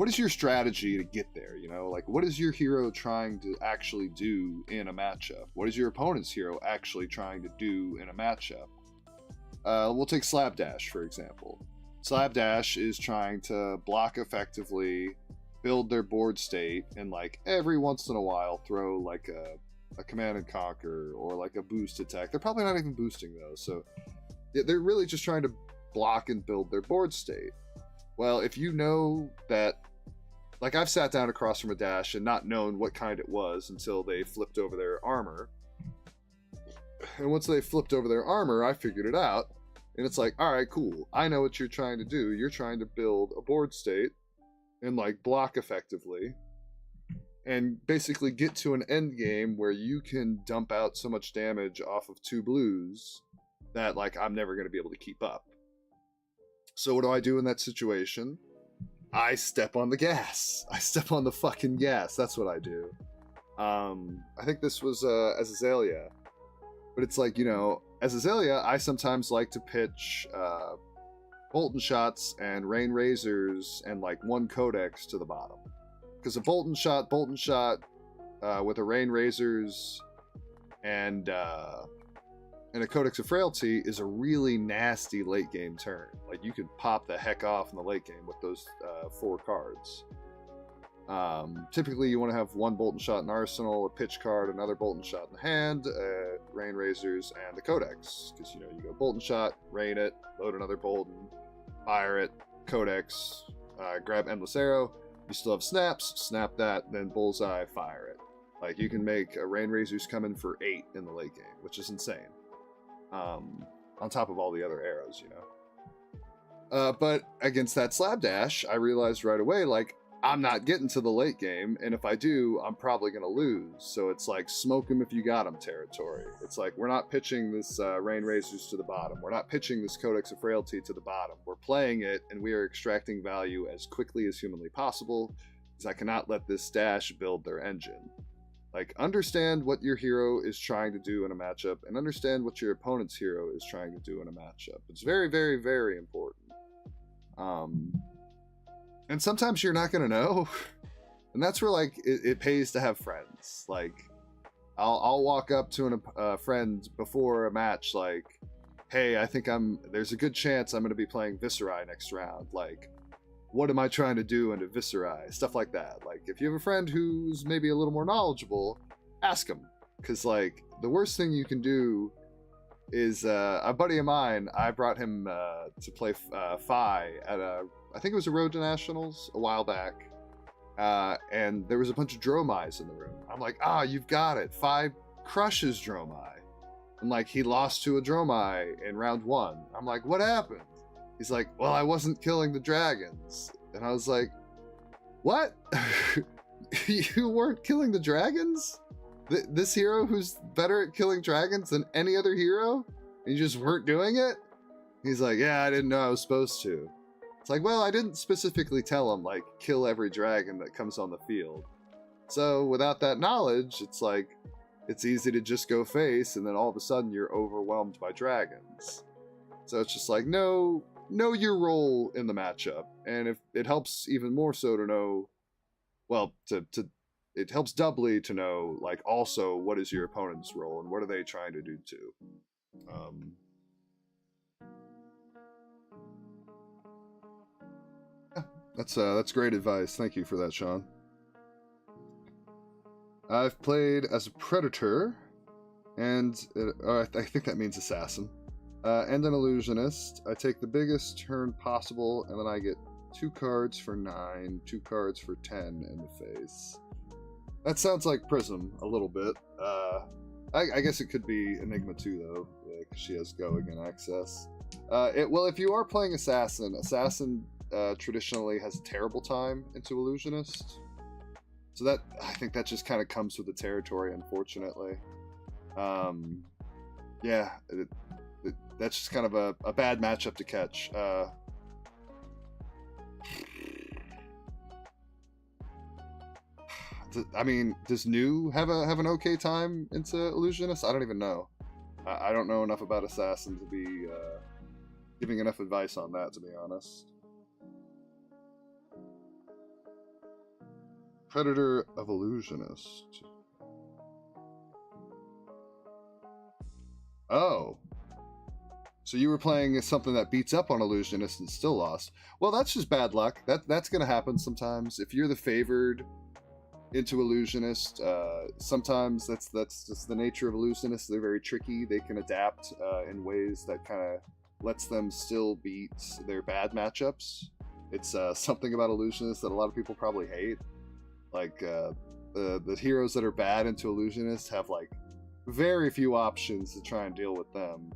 is your strategy to get there, you know? Like, what is your hero trying to actually do in a matchup? What is your opponent's hero actually trying to do in a matchup? We'll take Slapdash, for example. Slapdash is trying to block effectively, build their board state, and, like, every once in a while throw, like, a Command and Conquer or like a boost attack. They're probably not even boosting those, so they're really just trying to block and build their board state. Well, if you know that, like, I've sat down across from a dash and not known what kind it was until they flipped over their armor, and once they flipped over their armor, I figured it out, and it's like, all right, cool, I know what you're trying to do. You're trying to build a board state and, like, block effectively and basically get to an end game where you can dump out so much damage off of 2 blues that, like, I'm never going to be able to keep up. So what do I do in that situation? I step on the gas. I step on the fucking gas. That's what I do. I think this was as Azalea. But it's like, you know, as Azalea, I sometimes like to pitch Bolton Shots and Rain Razors and, like, 1 Codex to the bottom. Because a Bolton Shot with a Rain Razors and a Codex of Frailty is a really nasty late game turn. Like, you could pop the heck off in the late game with those 4 cards. Typically, you want to have 1 Bolton Shot in Arsenal, a pitch card, another Bolton Shot in the hand, Rain Razors, and the Codex. Because, you know, you go Bolton Shot, rain it, load another Bolton, fire it, Codex, grab Endless Arrow. You still have snaps, snap that, then bullseye, fire it. Like, you can make a Rain Razors come in for 8 in the late game, which is insane. On top of all the other arrows, you know. But against that Slapdash, I realized right away, like, I'm not getting to the late game, and if I do, I'm probably going to lose. So it's like, smoke him if you got him territory. It's like, we're not pitching this Rain Razors to the bottom. We're not pitching this Codex of Frailty to the bottom. We're playing it, and we are extracting value as quickly as humanly possible, because I cannot let this dash build their engine. Like, understand what your hero is trying to do in a matchup, and understand what your opponent's hero is trying to do in a matchup. It's very, very, very important. And sometimes you're not going to know. And that's where, like, it pays to have friends. Like, I'll walk up to a friend before a match, like, hey, I think there's a good chance I'm going to be playing Viscerai next round. Like, what am I trying to do into Viscerai? Stuff like that. Like, if you have a friend who's maybe a little more knowledgeable, ask them. Because, like, the worst thing you can do is, a buddy of mine, I brought him to play Fi at I think it was a Road to Nationals a while back, and there was a bunch of Dromais in the room. I'm like, you've got it. 5 crushes Dromai. And, like, he lost to a Dromai in round 1. I'm like, what happened? He's like, well, I wasn't killing the dragons. And I was like, what? You weren't killing the dragons? This hero who's better at killing dragons than any other hero? And you just weren't doing it? He's like, yeah, I didn't know I was supposed to. It's like, well, I didn't specifically tell him, like, kill every dragon that comes on the field. So without that knowledge, it's like, it's easy to just go face, and then all of a sudden you're overwhelmed by dragons. So it's just like, know your role in the matchup. And if it helps even more so to know, well, it helps doubly to know, like, also what is your opponent's role and what are they trying to do too. That's great advice. Thank you for that, Sean. I've played as a predator, and I think that means assassin, and an illusionist. I take the biggest turn possible, and then I get 2 cards for 9, 2 cards for 10 in the face. That sounds like Prism a little bit. I guess it could be Enigma too, though, because she has going and access. Well, if you are playing assassin traditionally has a terrible time into illusionist. So that, I think that just kind of comes with the territory, unfortunately. Yeah, that's just kind of a bad matchup to catch. I mean, does New have an okay time into illusionist? I don't even know. I don't know enough about assassin to be giving enough advice on that, to be honest. Predator of illusionist. Oh. So you were playing something that beats up on illusionist and still lost. Well, that's just bad luck. That's going to happen sometimes. If you're the favored into illusionist, sometimes that's just the nature of illusionists. They're very tricky. They can adapt in ways that kind of lets them still beat their bad matchups. It's something about illusionists that a lot of people probably hate. Like the heroes that are bad into illusionists have like very few options to try and deal with them,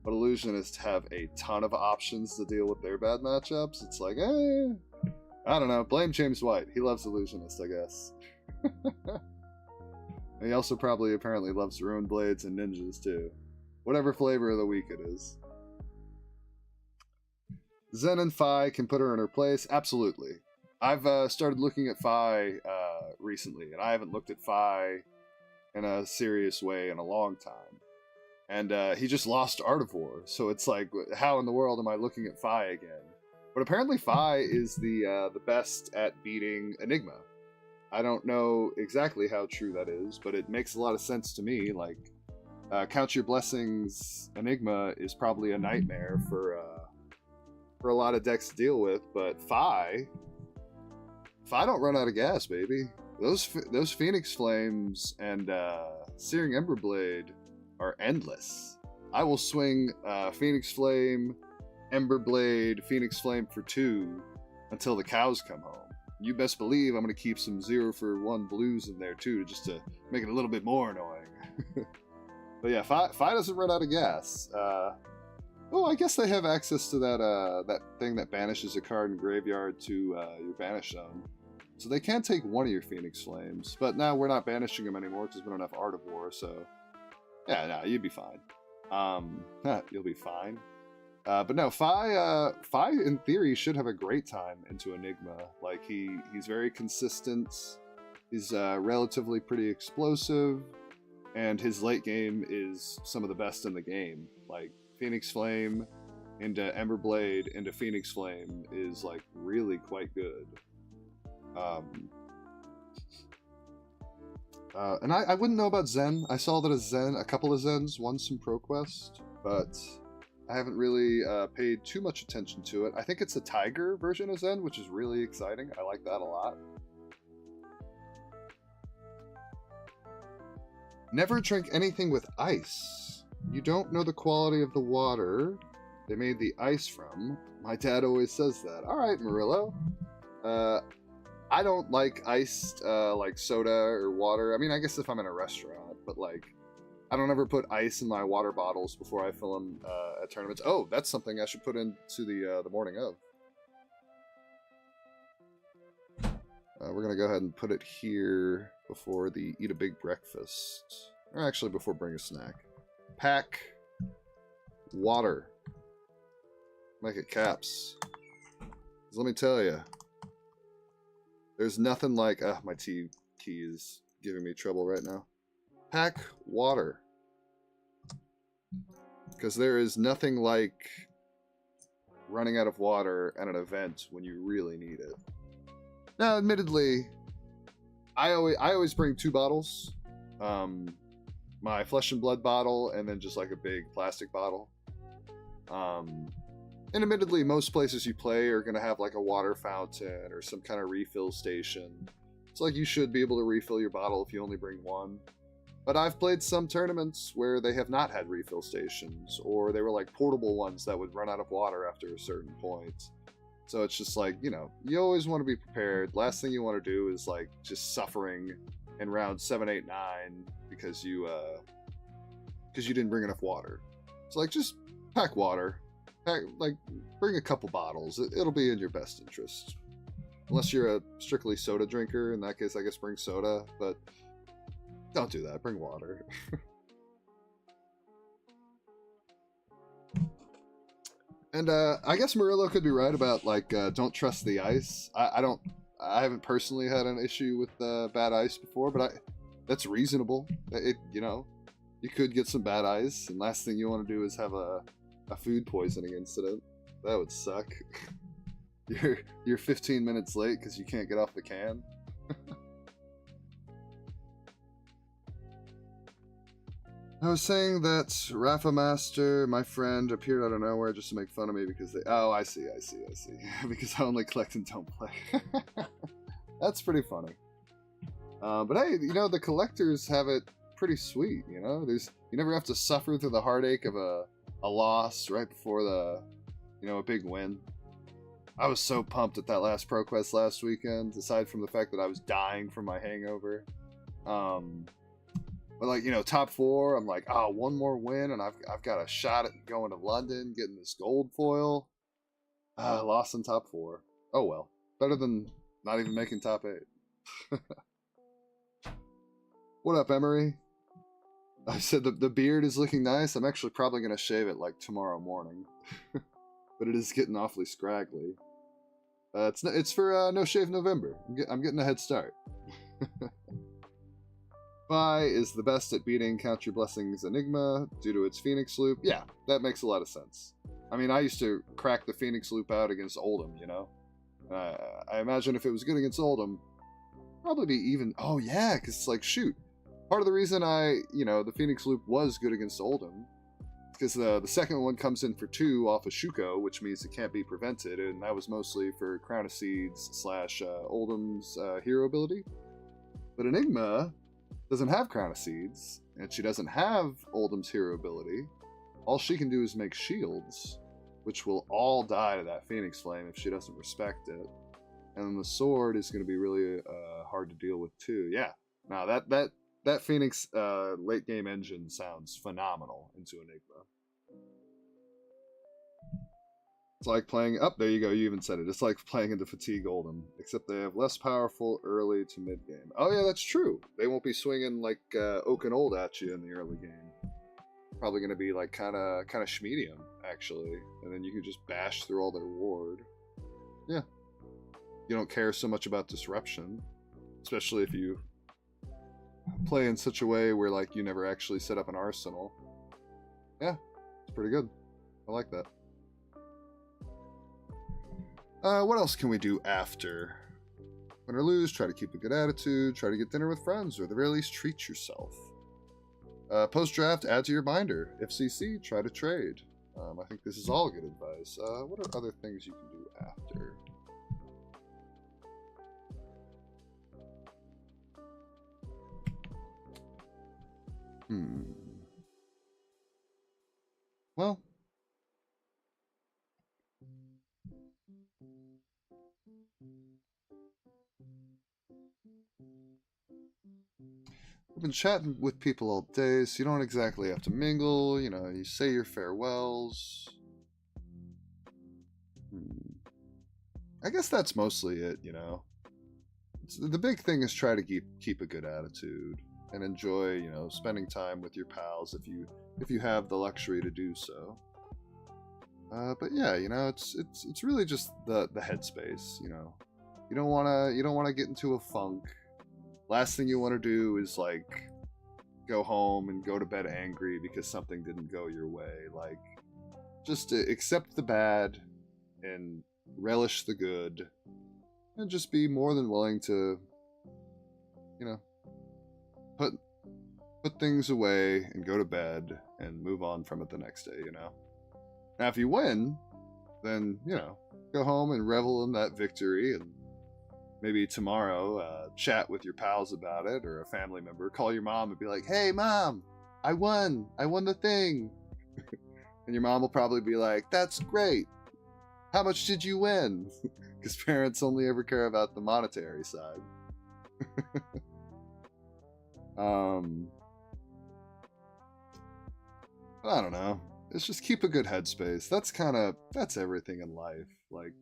but illusionists have a ton of options to deal with their bad matchups. It's like, I don't know. Blame James White. He loves illusionists, I guess. And he also probably apparently loves ruined blades and ninjas too. Whatever flavor of the week it is. Zen and Fi can put her in her place. Absolutely. I've started looking at Fi recently, and I haven't looked at Fi in a serious way in a long time. And he just lost Art of War, so it's like, how in the world am I looking at Fi again? But apparently Fi is the best at beating Enigma. I don't know exactly how true that is, but it makes a lot of sense to me. Like, Count Your Blessings Enigma is probably a nightmare for a lot of decks to deal with, but Fi don't run out of gas, baby. Those Phoenix Flames and Searing Emberblade are endless. I will swing Phoenix Flame, Emberblade, Phoenix Flame for 2 until the cows come home. You best believe I'm going to keep some 0-for-1 blues in there too, just to make it a little bit more annoying. But yeah, Fi doesn't run out of gas. Oh, I guess they have access to that thing that banishes a card in graveyard to your banish zone. So they can take one of your Phoenix Flames, but now we're not banishing them anymore because we don't have Art of War, so yeah, no, you'd be fine. You'll be fine. But no, Fi in theory should have a great time into Enigma. Like he's very consistent. He's relatively pretty explosive, and his late game is some of the best in the game. Like Phoenix Flame into Emberblade into Phoenix Flame is like really quite good. And I wouldn't know about Zen. I saw that a couple of Zens won some ProQuest, but I haven't really paid too much attention to it. I think it's a Tiger version of Zen, which is really exciting. I like that a lot. Never drink anything with ice. You don't know the quality of the water they made the ice from. My dad always says that. All right, Murillo. I don't like iced like soda or water. I mean, I guess if I'm in a restaurant, but like I don't ever put ice in my water bottles before I fill them at tournaments. Oh, that's something I should put into the morning of. We're gonna go ahead and put it here before the eat a big breakfast. Or actually, before bring a snack. Pack water. Make it caps. 'Cause let me tell you, there's nothing like... my T key is giving me trouble right now. Pack water. Because there is nothing like running out of water at an event when you really need it. Now, admittedly, I always bring 2 bottles. My flesh and blood bottle, and then just like a big plastic bottle. And admittedly, most places you play are going to have like a water fountain or some kind of refill station. It's like you should be able to refill your bottle if you only bring 1. But I've played some tournaments where they have not had refill stations, or they were like portable ones that would run out of water after a certain point. So it's just like, you know, you always want to be prepared. Last thing you want to do is like just suffering in round 7, 8, 9 because you didn't bring enough water. So like just pack water. Bring a couple bottles. It'll be in your best interest. Unless you're a strictly soda drinker, in that case I guess bring soda, but don't do that. Bring water. And I guess Murillo could be right about like don't trust the ice. I haven't personally had an issue with bad ice before, but that's reasonable. You know, you could get some bad ice, and last thing you want to do is have a food poisoning incident. That would suck. You're 15 minutes late because you can't get off the can. I was saying that Rafa Master, my friend, appeared out of nowhere just to make fun of me because they... Oh, I see. Because I only collect and don't play. That's pretty funny. But hey, you know, the collectors have it pretty sweet, you know? You never have to suffer through the heartache of a loss right before a big win. I was so pumped at that last ProQuest last weekend, aside from the fact that I was dying from my hangover. But like, you know, top 4, I'm like, oh, 1 more win, and I've got a shot at going to London, getting this gold foil. Lost in top 4. Oh well, better than not even making top 8. What up, Emery? I said the beard is looking nice. I'm actually probably gonna shave it like tomorrow morning, but it is getting awfully scraggly. It's for No Shave November. I'm getting a head start. Vi is the best at beating Count Your Blessings Enigma due to its Phoenix Loop. Yeah, that makes a lot of sense. I mean, I used to crack the Phoenix Loop out against Oldham, you know? I imagine if it was good against Oldham, probably be even... Oh, yeah, because it's like, shoot. Part of the reason the Phoenix Loop was good against Oldham is because the second one comes in for 2 off of Shuko, which means it can't be prevented, and that was mostly for Crown of Seeds / Oldham's hero ability. But Enigma doesn't have Crown of Seeds, and she doesn't have Oldham's hero ability. All she can do is make shields, which will all die to that Phoenix Flame if she doesn't respect it. And then the sword is going to be really hard to deal with too. Yeah, now that Phoenix late game engine sounds phenomenal into Enigma. It's like playing... Oh, there you go, you even said it. It's like playing into Fatigue Oldham, except they have less powerful early to mid game. Oh yeah, that's true. They won't be swinging like Oak and Old at you in the early game. Probably going to be like kind of schmedium, actually. And then you can just bash through all their ward. Yeah. You don't care so much about disruption, especially if you play in such a way where like you never actually set up an arsenal. Yeah, it's pretty good. I like that. What else can we do after? Win or lose, try to keep a good attitude, try to get dinner with friends, or at the very least treat yourself. Post-draft, add to your binder. FCC, try to trade. I think this is all good advice. What are other things you can do after? Well... I've been chatting with people all day, so you don't exactly have to mingle, you know, you say your farewells. I guess that's mostly it, you know. The big thing is try to keep a good attitude and enjoy, you know, spending time with your pals if you have the luxury to do so. But yeah, you know, it's really just the headspace. You know, you don't wanna get into a funk. Last thing you want to do is like go home and go to bed angry because something didn't go your way. Like, just accept the bad and relish the good, and just be more than willing to, you know, put things away and go to bed and move on from it the next day. You know. Now, if you win, then, you know, go home and revel in that victory, and maybe tomorrow chat with your pals about it, or a family member. Call your mom and be like, hey, Mom, I won the thing. And your mom will probably be like, that's great. How much did you win? Because parents only ever care about the monetary side. I don't know. It's just keep a good headspace. That's everything in life. Like,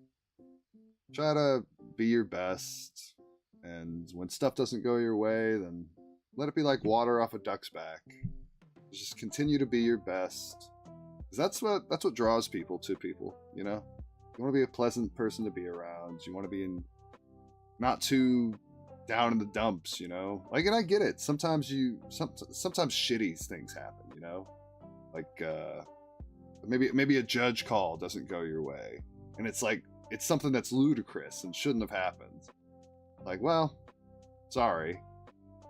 try to be your best, and when stuff doesn't go your way, then let it be like water off a duck's back. Just continue to be your best, because that's what draws people to people. You know, you want to be a pleasant person to be around. You want to be not too down in the dumps. You know, like, and I get it. Sometimes shitty things happen. You know, like maybe a judge call doesn't go your way, and it's like, it's something that's ludicrous and shouldn't have happened. Like, well, sorry,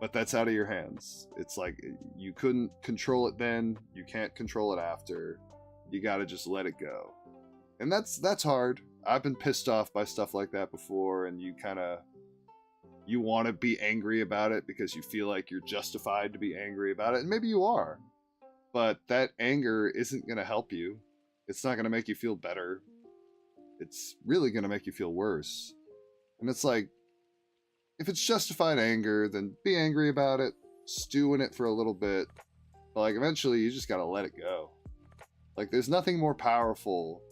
but that's out of your hands. It's like, you couldn't control it then, you can't control it after. You gotta just let it go. And that's hard. I've been pissed off by stuff like that before, and you want to be angry about it because you feel like you're justified to be angry about it, and maybe you are. But that anger isn't going to help you. It's not going to make you feel better. It's really going to make you feel worse. And it's like, if it's justified anger, then be angry about it, stew in it for a little bit. But like, eventually you just got to let it go. Like, there's nothing more powerful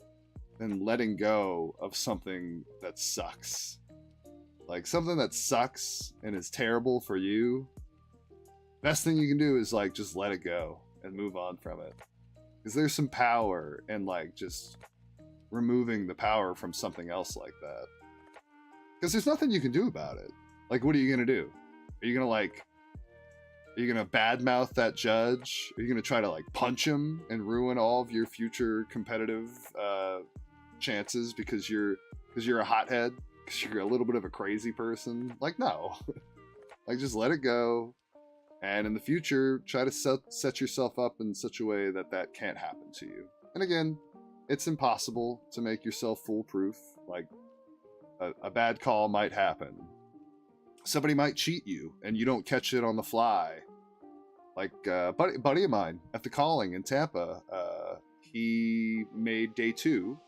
than letting go of something that sucks. Like, something that sucks and is terrible for you. Best thing you can do is like, just let it go and move on from it. Because there's some power in like just removing the power from something else like that. Because there's nothing you can do about it. Like, what are you gonna do? Are you gonna badmouth that judge? Are you gonna try to like punch him and ruin all of your future competitive chances because you're a hothead? Because you're a little bit of a crazy person? Like, no. Like, just let it go. And in the future, try to set yourself up in such a way that that can't happen to you. And again, it's impossible to make yourself foolproof. Like, a bad call might happen. Somebody might cheat you, and you don't catch it on the fly. Like, buddy of mine at the Calling in Tampa, he made day 2,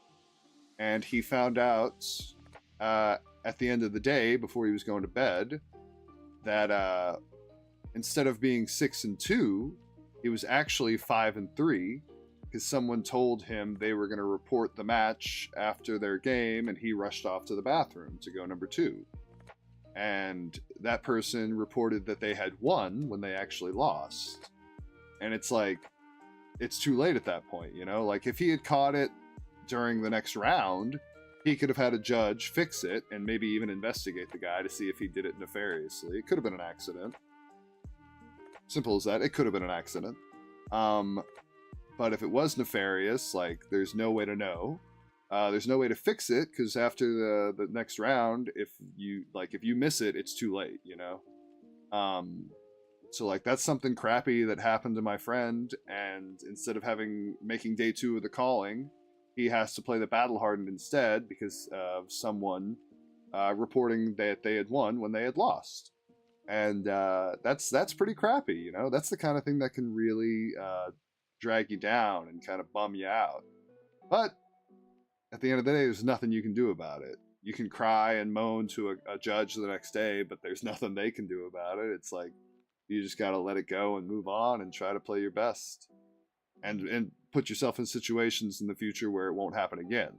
and he found out at the end of the day, before he was going to bed, that instead of being 6-2, he was actually 5-3, because someone told him they were going to report the match after their game, and he rushed off to the bathroom to go number 2. And that person reported that they had won when they actually lost. And it's like, it's too late at that point, you know? Like, if he had caught it during the next round, he could have had a judge fix it and maybe even investigate the guy to see if he did it nefariously. It could have been an accident. Simple as that. It could have been an accident. But if it was nefarious, like, there's no way to know. There's no way to fix it, because after the next round, if you miss it, it's too late, you know? So like, that's something crappy that happened to my friend, and instead of making day 2 of the Calling, he has to play the Battle Hardened instead because of someone reporting that they had won when they had lost. And that's pretty crappy, you know? That's the kind of thing that can really drag you down and kind of bum you out. But at the end of the day, there's nothing you can do about it. You can cry and moan to a judge the next day, but there's nothing they can do about it. It's like, you just got to let it go and move on and try to play your best. And put yourself in situations in the future where it won't happen again.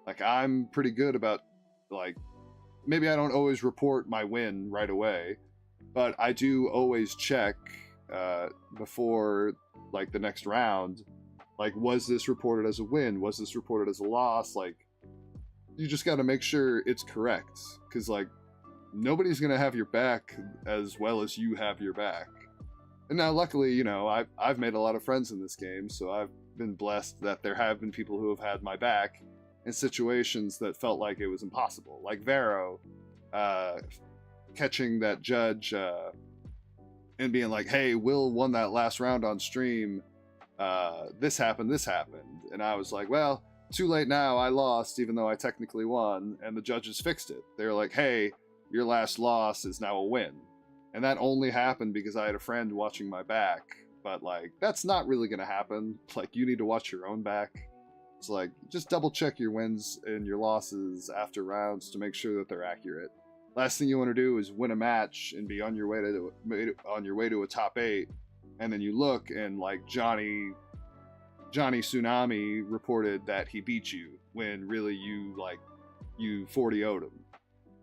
Like, I'm pretty good about, like, maybe I don't always report my win right away, but I do always check before, like, the next round Like, was this reported as a win? Was this reported as a loss? Like, you just got to make sure it's correct, because like nobody's gonna have your back as well as you have your back. And now, luckily, you know, I've made a lot of friends in this game, so I've been blessed that there have been people who have had my back in situations that felt like it was impossible. Like Vero, catching that judge and being like, "Hey, Will won that last round on stream. This happened, and I was like, "Well, too late now. I lost, even though I technically won." And the judges fixed it. They're like, "Hey, your last loss is now a win." And that only happened because I had a friend watching my back. But like, that's not really gonna happen. Like, you need to watch your own back. It's like, just double check your wins and your losses after rounds to make sure that they're accurate. Last thing you want to do is win a match and be on your way to a top 8, and then you look and like Johnny Tsunami reported that he beat you when really you 40-0'd him.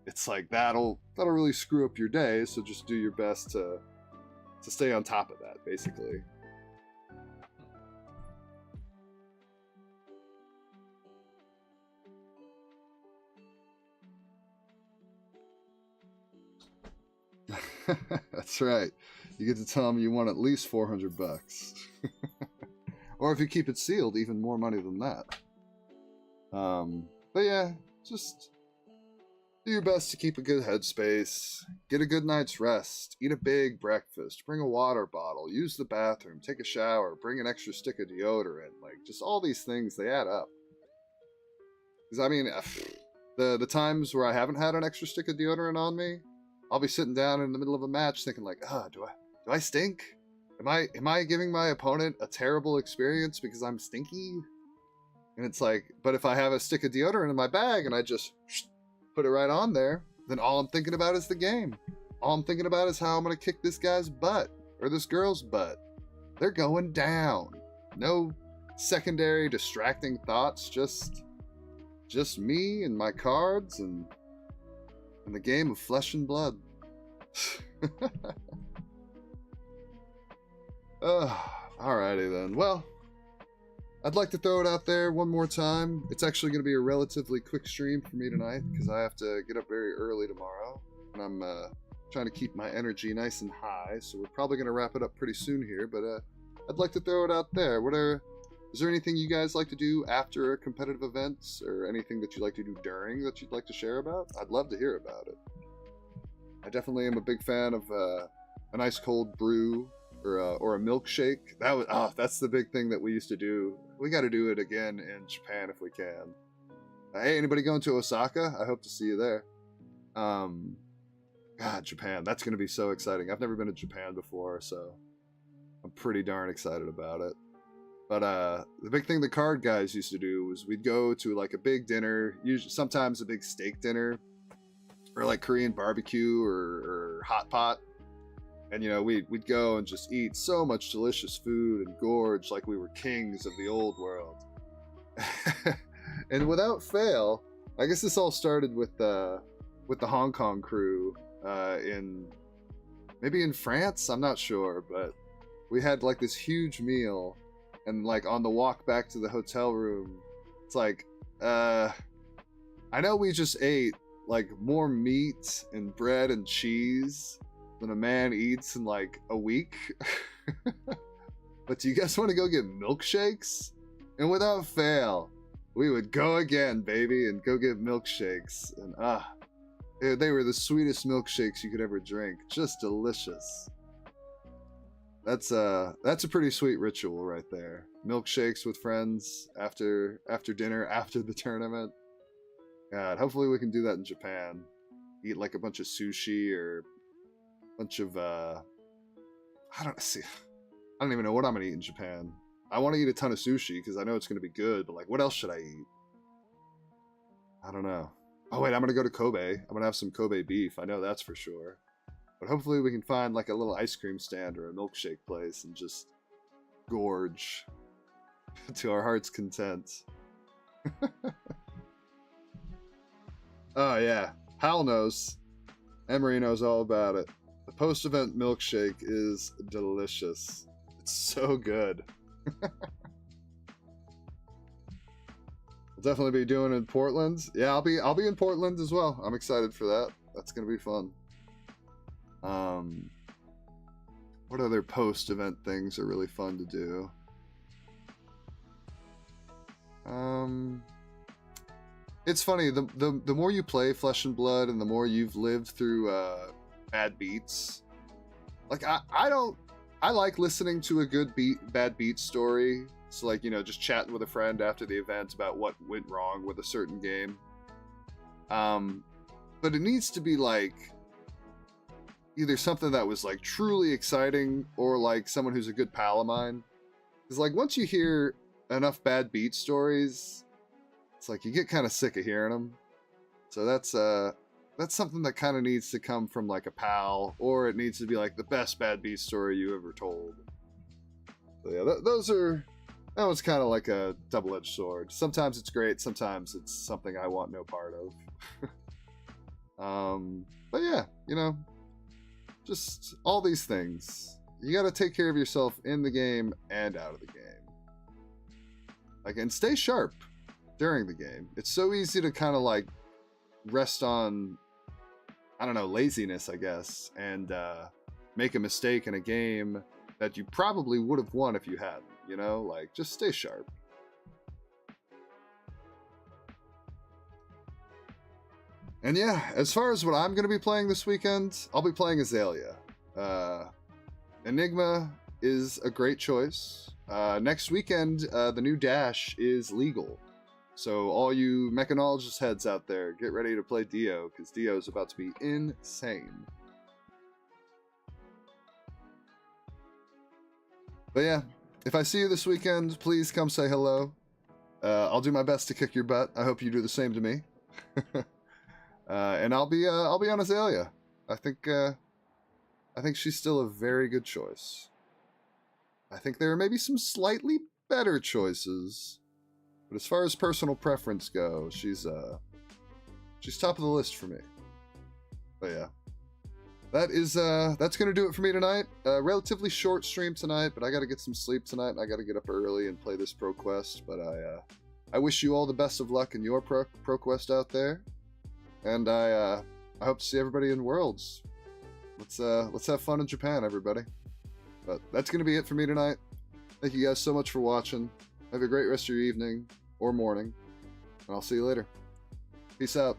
It's like that'll really screw up your day, so just do your best to stay on top of that, basically. That's right. You get to tell them you won at least $400. Or if you keep it sealed, even more money than that. But yeah, just do your best to keep a good headspace, get a good night's rest, eat a big breakfast, bring a water bottle, use the bathroom, take a shower, bring an extra stick of deodorant. Like, just all these things, they add up. Because, I mean, the times where I haven't had an extra stick of deodorant on me, I'll be sitting down in the middle of a match thinking like, do I stink? Am I giving my opponent a terrible experience because I'm stinky? And it's like, but if I have a stick of deodorant in my bag and I just put it right on there, then all I'm thinking about is the game. All I'm thinking about is how I'm going to kick this guy's butt or this girl's butt. They're going down. No secondary distracting thoughts, just me and my cards and the game of flesh and blood. Alrighty then. Well, I'd like to throw it out there one more time. It's actually going to be a relatively quick stream for me tonight because I have to get up very early tomorrow. And I'm trying to keep my energy nice and high. So we're probably going to wrap it up pretty soon here. But I'd like to throw it out there. Is there anything you guys like to do after competitive events or anything that you like to do during that you'd like to share about? I'd love to hear about it. I definitely am a big fan of a nice cold brew or a milkshake. That's the big thing that we used to do. We got to do it again in Japan if we can. Hey, anybody going to Osaka? I hope to see you there. God, Japan, that's going to be so exciting. I've never been to Japan before, so I'm pretty darn excited about it. But the big thing the card guys used to do was we'd go to like a big dinner, usually sometimes a big steak dinner, or like Korean barbecue or hot pot. And, you know, we'd go and just eat so much delicious food and gorge like we were kings of the old world. And without fail, I guess this all started with the Hong Kong crew maybe in France, I'm not sure, but we had like this huge meal, and like on the walk back to the hotel room, it's like, I know we just ate like more meat and bread and cheese than a man eats in like a week. But do you guys want to go get milkshakes? And without fail, we would go again, baby, and go get milkshakes. And they were the sweetest milkshakes you could ever drink. Just delicious. That's a pretty sweet ritual right there. Milkshakes with friends after dinner, after the tournament. God, hopefully we can do that in Japan. Eat like a bunch of sushi or a bunch of I don't even know what I'm gonna eat in Japan. I want to eat a ton of sushi because I know it's gonna be good, but like, what else should I eat? I don't know. Oh wait, I'm gonna go to Kobe. I'm gonna have some Kobe beef. I know that's for sure. But hopefully we can find like a little ice cream stand or a milkshake place and just gorge to our heart's content. Oh yeah, Hal knows. Emery knows all about it. The post-event milkshake is delicious. It's so good. definitely be doing in Portland. Yeah, I'll be in Portland as well. I'm excited for that. That's gonna be fun. What other post-event things are really fun to do? It's funny, the more you play Flesh and Blood and the more you've lived through bad beats, like I like listening to a good bad beat story. So like, you know, just chatting with a friend after the event about what went wrong with a certain game. But it needs to be like either something that was like truly exciting or like someone who's a good pal of mine. Because like once you hear enough bad beat stories, it's like you get kind of sick of hearing them. So that's something that kind of needs to come from like a pal, or it needs to be like the best bad beat story you ever told. So yeah, that was kind of like a double-edged sword. Sometimes it's great, sometimes it's something I want no part of. But yeah, you know, just all these things. You got to take care of yourself in the game and out of the game. Like, and stay sharp during the game. It's so easy to kind of like rest on, I don't know, laziness, I guess, and make a mistake in a game that you probably would have won if you hadn't, you know? Like, just stay sharp. And yeah, as far as what I'm going to be playing this weekend, I'll be playing Azalea. Enigma is a great choice. Next weekend, the new Dash is legal. So all you mechanologist heads out there, get ready to play Dio, because Dio is about to be insane. But yeah, if I see you this weekend, please come say hello. I'll do my best to kick your butt. I hope you do the same to me. And I'll be on Azalea. I think she's still a very good choice. I think there are maybe some slightly better choices, but as far as personal preference goes, she's top of the list for me. But yeah, that's gonna do it for me tonight. Relatively short stream tonight, but I got to get some sleep tonight, and I got to get up early and play this Pro Quest. But I wish you all the best of luck in your Pro Quest out there, and I hope to see everybody in Worlds. Let's have fun in Japan, everybody. But that's going to be it for me tonight. Thank you guys so much for watching. Have a great rest of your evening or morning, and I'll see you later. Peace out.